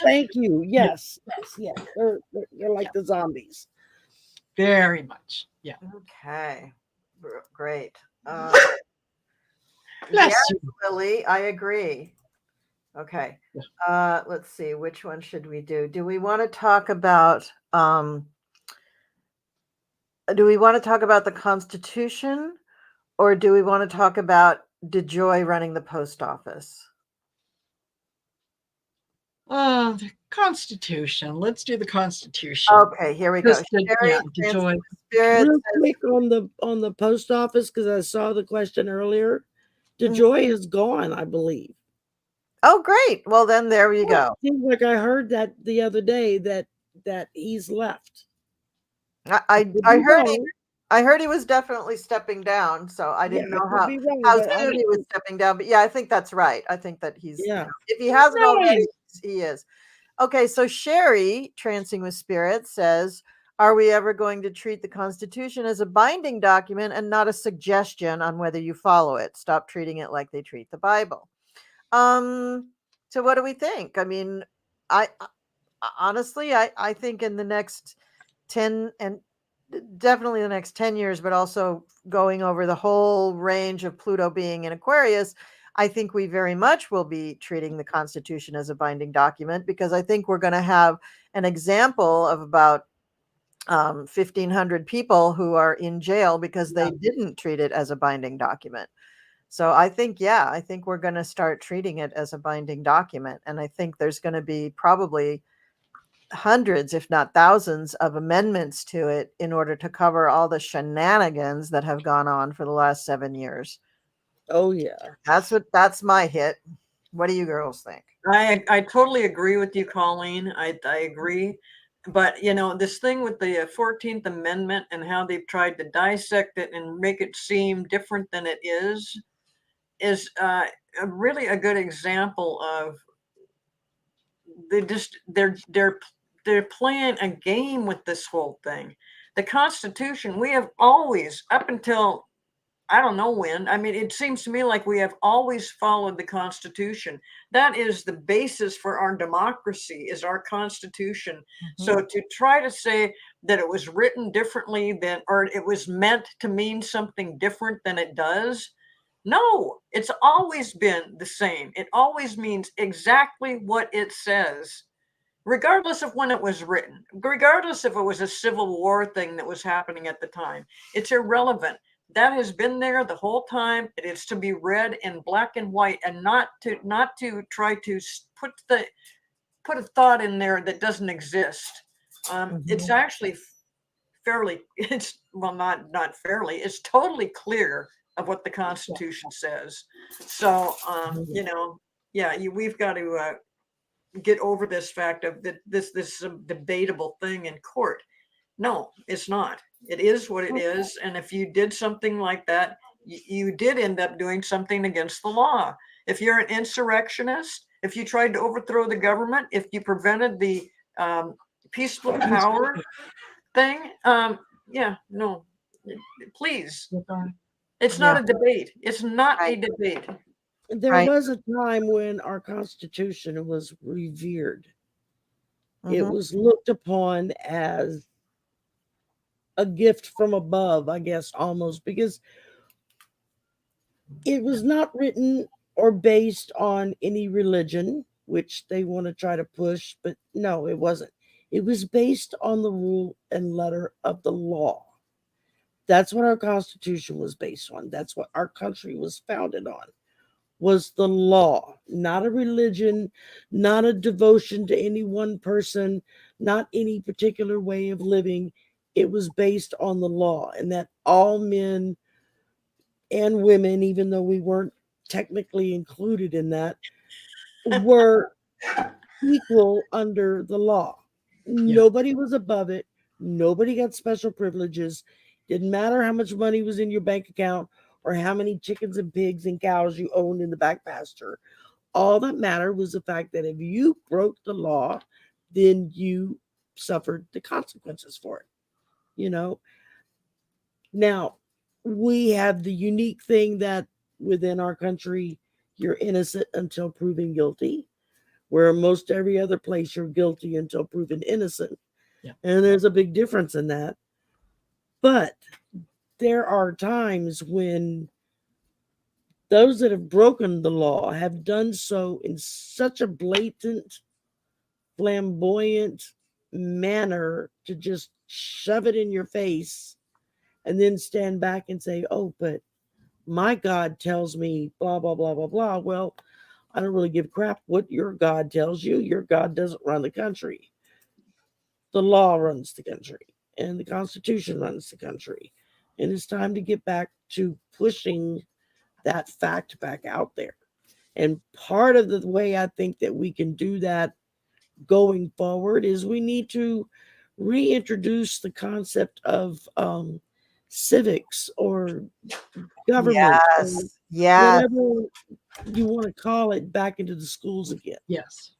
Thank you. Yes. They're like the zombies. Very much. Yeah. Okay. Great. Bless you, Lily. I agree. Okay. Let's see. Which one should we do? Do we want to talk about the Constitution, or do we want to talk about DeJoy running the post office? The Constitution. Let's do the Constitution. Okay, here we go. Sherry, DeJoy. Spirit Real says, quick on the post office, because I saw the question earlier. Mm. DeJoy is gone, I believe. oh, great. Well, then there you go. Seems like I heard that the other day that he's left. I heard he was definitely stepping down, so I didn't know how soon he was stepping down. But yeah, I think that's right. I think that he's, if he hasn't already, he is. Okay, so Sherry, Trancing with Spirit, says, are we ever going to treat the Constitution as a binding document and not a suggestion on whether you follow it? Stop treating it like they treat the Bible. So what do we think? I mean, I honestly, I think in the next 10 and definitely the next 10 years, but also going over the whole range of Pluto being in Aquarius, I think we very much will be treating the Constitution as a binding document, because I think we're going to have an example of about 1,500 people who are in jail because they didn't treat it as a binding document. So I think, I think we're going to start treating it as a binding document. And I think there's going to be probably hundreds, if not thousands, of amendments to it in order to cover all the shenanigans that have gone on for the last 7 years. Oh yeah. That's my hit. What do you girls think? I totally agree with you, Colleen. I agree. But, this thing with the 14th Amendment and how they've tried to dissect it and make it seem different than it is really a good example of they're playing a game with this whole thing. The Constitution, we have always, up until I don't know when, I mean, it seems to me like we have always followed the Constitution. That is the basis for our democracy, is our Constitution. Mm-hmm. So to try to say that it was written differently than, or it was meant to mean something different than it does, no, it's always been the same. It always means exactly what it says, regardless of when it was written, regardless if it was a Civil War thing that was happening at the time. It's irrelevant. That has been there the whole time. It is to be read in black and white, and not to try to put a thought in there that doesn't exist. It's actually fairly, not fairly, it's totally clear of what the Constitution says. So, we've got to get over this fact of that this debatable thing in court. No, it's not. It is what it is. And if you did something like that, you did end up doing something against the law. If you're an insurrectionist, if you tried to overthrow the government, if you prevented the peaceful power thing, please. It's not a debate. It's not a debate. There was a time when our Constitution was revered. It was looked upon as a gift from above, I guess, almost, because it was not written or based on any religion, which they want to try to push, but no, it wasn't. It was based on the rule and letter of the law. That's what our Constitution was based on. That's what our country was founded on, was the law, not a religion, not a devotion to any one person, not any particular way of living. It was based on the law, and that all men and women, even though we weren't technically included in that, were equal under the law. Yeah. Nobody was above it. Nobody got special privileges. Didn't matter how much money was in your bank account or how many chickens and pigs and cows you owned in the back pasture. All that mattered was the fact that if you broke the law, then you suffered the consequences for it. Now we have the unique thing that within our country, you're innocent until proven guilty, where most every other place you're guilty until proven innocent. Yeah. And there's a big difference in that. But there are times when those that have broken the law have done so in such a blatant, flamboyant manner to just shove it in your face and then stand back and say, oh, but my God tells me blah, blah, blah, blah, blah. Well, I don't really give a crap what your God tells you. Your God doesn't run the country. The law runs the country, and the Constitution runs the country. And it's time to get back to pushing that fact back out there. And part of the way I think that we can do that going forward is we need to reintroduce the concept of civics or government or Yes. whatever you want to call it back into the schools again. Yes.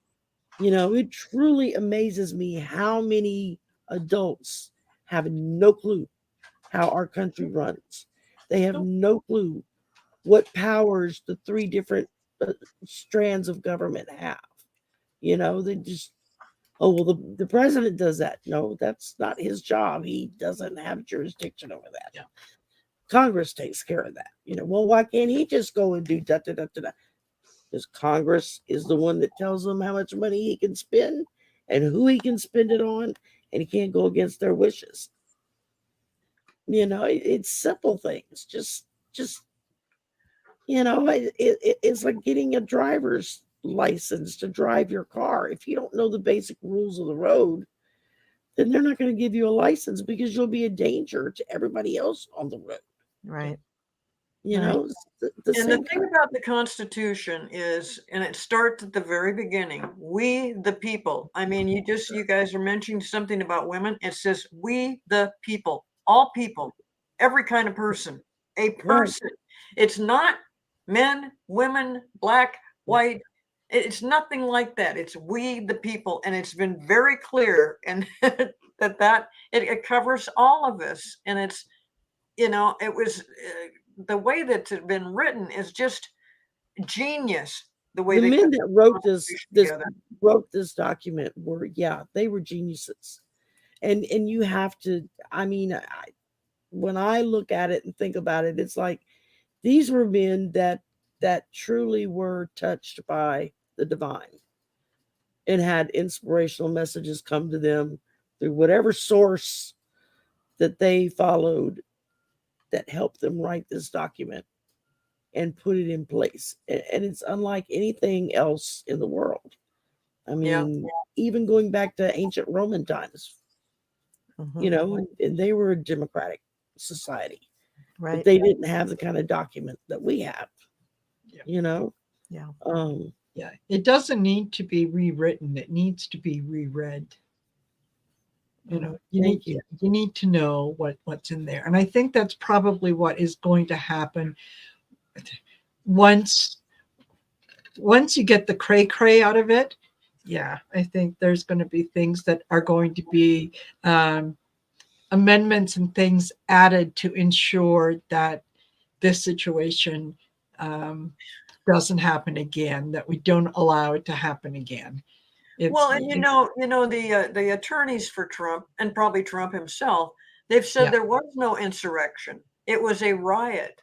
You know, it truly amazes me how many adults have no clue how our country runs. They have no clue what powers the three different strands of government have. You know, they just, oh, well, the president does that. No, that's not his job. He doesn't have jurisdiction over that. Yeah. Congress takes care of that. You know, well, why can't he just go and do da da da da da? Because Congress is the one that tells them how much money he can spend and who he can spend it on, and he can't go against their wishes. You know, it's simple things. Just you know, it's like getting a driver's license to drive your car. If you don't know the basic rules of the road, then they're not going to give you a license because you'll be a danger to everybody else on the road. Right. You know, the And same the thing about the Constitution is, and it starts at the very beginning, we the people. I mean, you guys are mentioning something about women. It says we the people, all people, every kind of person, a person. It's not men, women, black, white. It's nothing like that. It's we the people, and it's been very clear, and that it covers all of us. And it's, you know, it was the way that it's been written is just genius. The way the they men put that wrote the this Constitution together. wrote this document were, they were geniuses. And you have to, I mean, when I look at it and think about it, it's like these were men that truly were touched by the divine and had inspirational messages come to them through whatever source that they followed that helped them write this document and put it in place. And it's unlike anything else in the world. I mean, even going back to ancient Roman times, you know, and they were a democratic society, Right. but they didn't have the kind of document that we have, you know? Yeah. Yeah. It doesn't need to be rewritten. It needs to be reread. You know, you need to know what's in there. And I think that's probably what is going to happen once you get the cray out of it. Yeah, I think there's going to be things that are going to be amendments and things added to ensure that this situation doesn't happen again, that we don't allow it to happen again. Well, and you know, the attorneys for Trump, and probably Trump himself, they've said there was no insurrection. It was a riot.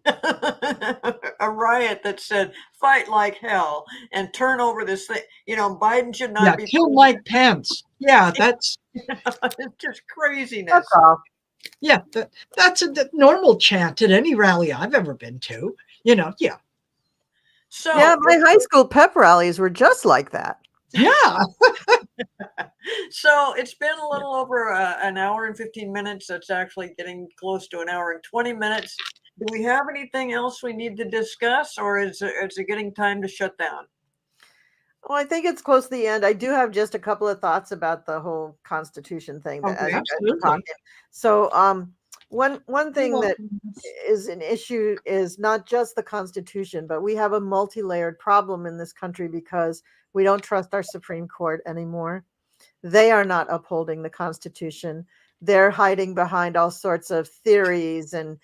A riot that said fight like hell and turn over this thing. You know, Biden should not be kill Mike Pence. Yeah, that's it's just craziness. That's all. Yeah, that's a normal chant at any rally I've ever been to. You know, So my high school pep rallies were just like that. Yeah. So it's been a little over an hour and 15 minutes. That's actually getting close to an hour and 20 minutes. Do we have anything else we need to discuss, or is it getting time to shut down? Well, I think it's close to the end. I do have just a couple of thoughts about the whole Constitution thing. That, as you guys were talking. So, one thing that is an issue is not just the Constitution, but we have a multi-layered problem in this country because we don't trust our Supreme Court anymore. They are not upholding the Constitution. They're hiding behind all sorts of theories and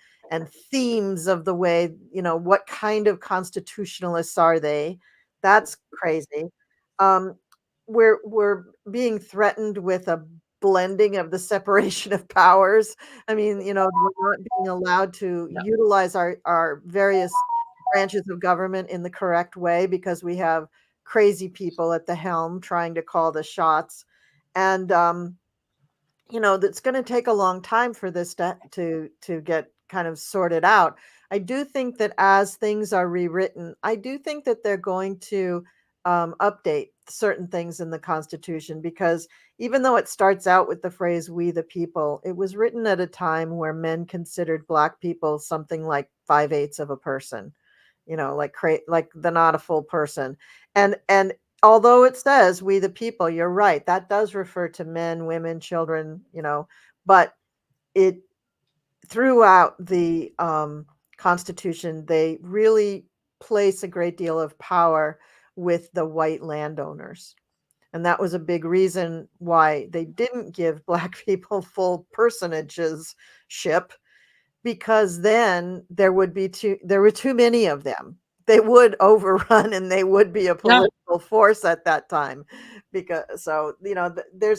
themes of the way, you know, what kind of constitutionalists are they? That's crazy. We're being threatened with a blending of the separation of powers. I mean, you know, we're not being allowed to utilize our various branches of government in the correct way because we have crazy people at the helm trying to call the shots. And you know, that's going to take a long time for this to get kind of sorted out. I do think that as things are rewritten, I do think that they're going to update certain things in the Constitution, because even though it starts out with the phrase "we the people," it was written at a time where men considered Black people something like 5/8 of a person, like the not a full person. And although it says "we the people," you're right, that does refer to men, women, children, but it throughout the Constitution, they really place a great deal of power with the white landowners. And that was a big reason why they didn't give Black people full personages ship, because then there were too many of them. They would overrun and they would be a political force at that time. There's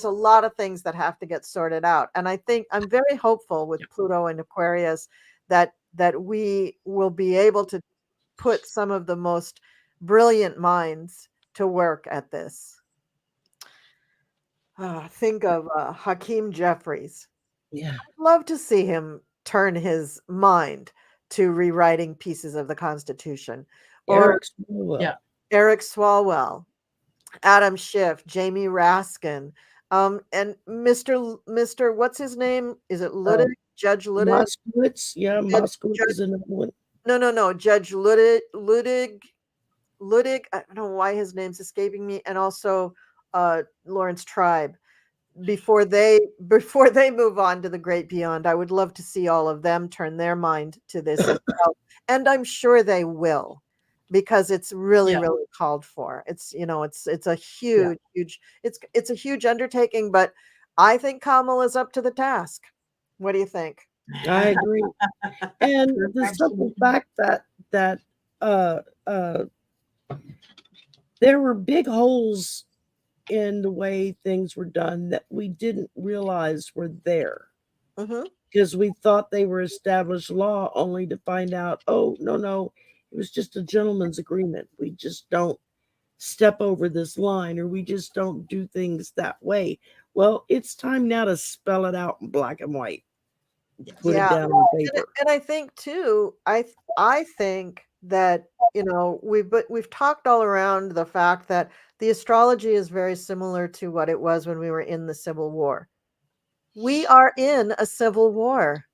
a lot of things that have to get sorted out. And I think I'm very hopeful with Pluto and Aquarius that we will be able to put some of the most brilliant minds to work at this. Think of Hakeem Jeffries. Yeah. I'd love to see him turn his mind to rewriting pieces of the Constitution. Or Eric Swalwell, Adam Schiff, Jamie Raskin, and Mr. What's his name? Is it Ludig? Judge Ludig? Moskowitz. Yeah, Moskowitz is another one. No. Judge Ludig. I don't know why his name's escaping me. And also Lawrence Tribe. Before they move on to the great beyond, I would love to see all of them turn their mind to this as well. And I'm sure they will, because it's really called for. It's it's a huge it's a huge undertaking, but I think Kamala's up to the task. What do you think? I agree. And the simple fact that there were big holes in the way things were done that we didn't realize were there, because we thought they were established law, only to find out, oh, no, it was just a gentleman's agreement. We just don't step over this line, or we just don't do things that way. Well, it's time now to spell it out in black and white. Put it down on paper. And I think too, I think that we've talked all around the fact that the astrology is very similar to what it was when we were in the Civil War. We are in a civil war.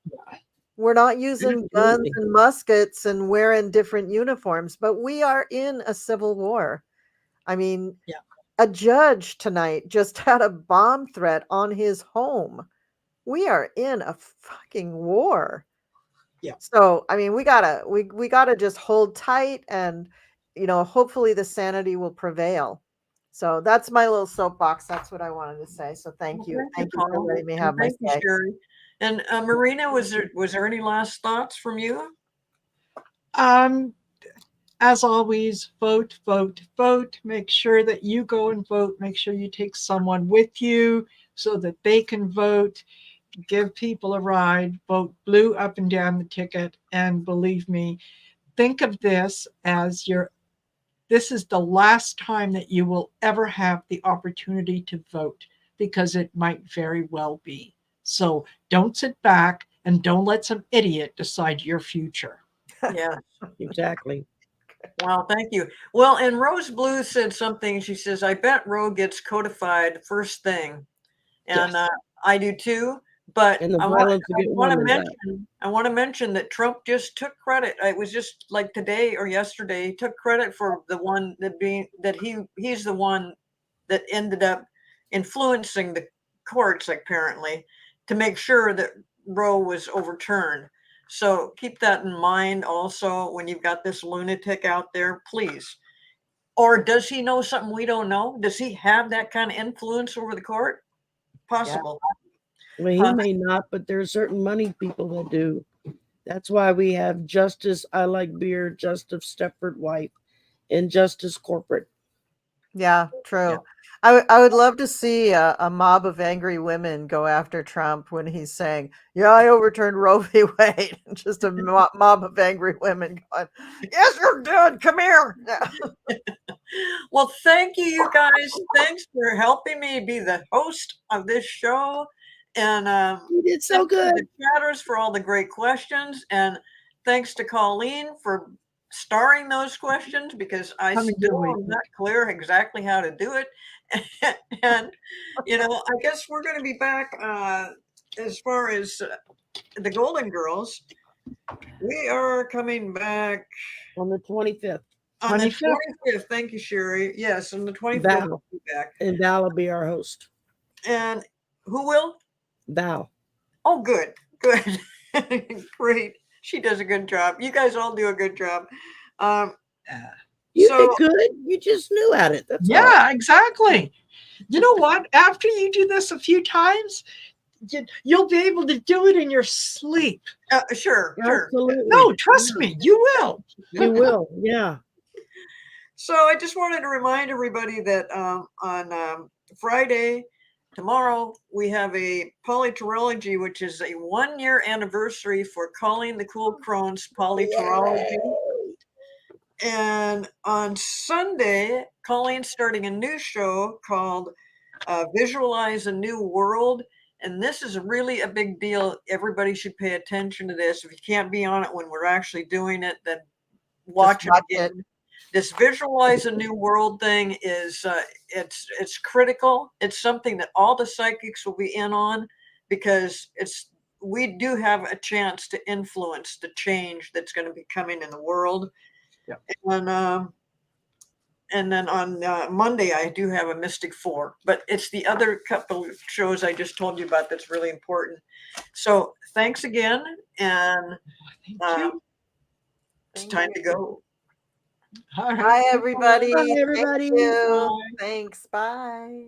We're not using guns and muskets and wearing different uniforms, but we are in a civil war. I mean, a judge tonight just had a bomb threat on his home. We are in a fucking war. Yeah. So, I mean, we gotta just hold tight, and hopefully the sanity will prevail. So that's my little soapbox. That's what I wanted to say. So thank you. Thank you for letting me have my say. Sherry. And Marina, was there any last thoughts from you? As always, vote. Make sure that you go and vote. Make sure you take someone with you so that they can vote. Give people a ride. Vote blue up and down the ticket. And believe me, think of this as this is the last time that you will ever have the opportunity to vote, because it might very well be. So don't sit back and don't let some idiot decide your future. Yeah, exactly. Well, thank you. Well, and Rose Blue said something. She says, I bet Roe gets codified first thing. And I do too. But I want to mention that Trump just took credit. It was just like today or yesterday, he took credit for the one he's the one that ended up influencing the courts, apparently, to make sure that Roe was overturned. So keep that in mind also when you've got this lunatic out there, please. Or does he know something we don't know? Does he have that kind of influence over the court? Possible. Yeah. Well, he may not, but there are certain money people that do. That's why we have Justice I Like Beer, Justice Stepford Wife, and Justice Corporate. Yeah, true. Yeah. I would love to see a mob of angry women go after Trump when he's saying, yeah, I overturned Roe v. Wade. Just a mob of angry women going, yes, you're good. Come here. Well, thank you guys. Thanks for helping me be the host of this show. And you did so good. The chatters for all the great questions. And thanks to Colleen for starring those questions because I Have a good still week. am not clear exactly how to do it. And, I guess we're going to be back as far as the Golden Girls. We are coming back on the 25th. on the 25th. 25th. Thank you, Sherry. Yes, on the 25th, Val. we'll be back. And Val will be our host. And who will? Val. Oh, good. Good. Great. She does a good job. You guys all do a good job. You So- did good. You just knew at it. That's all. Yeah, exactly. You know what? After you do this a few times, you'll be able to do it in your sleep. Sure. Absolutely. No, trust me, you will. You will. Yeah. So I just wanted to remind everybody that on Friday, tomorrow, we have a polyterology, which is a 1-year anniversary for Calling the Cool Crones polyterology. And on Sunday, Colleen's starting a new show called Visualize a New World. And this is really a big deal. Everybody should pay attention to this. If you can't be on it when we're actually doing it, then watch it again. This Visualize a New World thing is it's critical. It's something that all the psychics will be in on because we do have a chance to influence the change that's going to be coming in the world. Yeah. And then on Monday, I do have a Mystic 4, but it's the other couple shows I just told you about that's really important. So thanks again. And it's time to go. All right. Bye, everybody. Bye, everybody. Thank you. Bye. Thanks. Bye.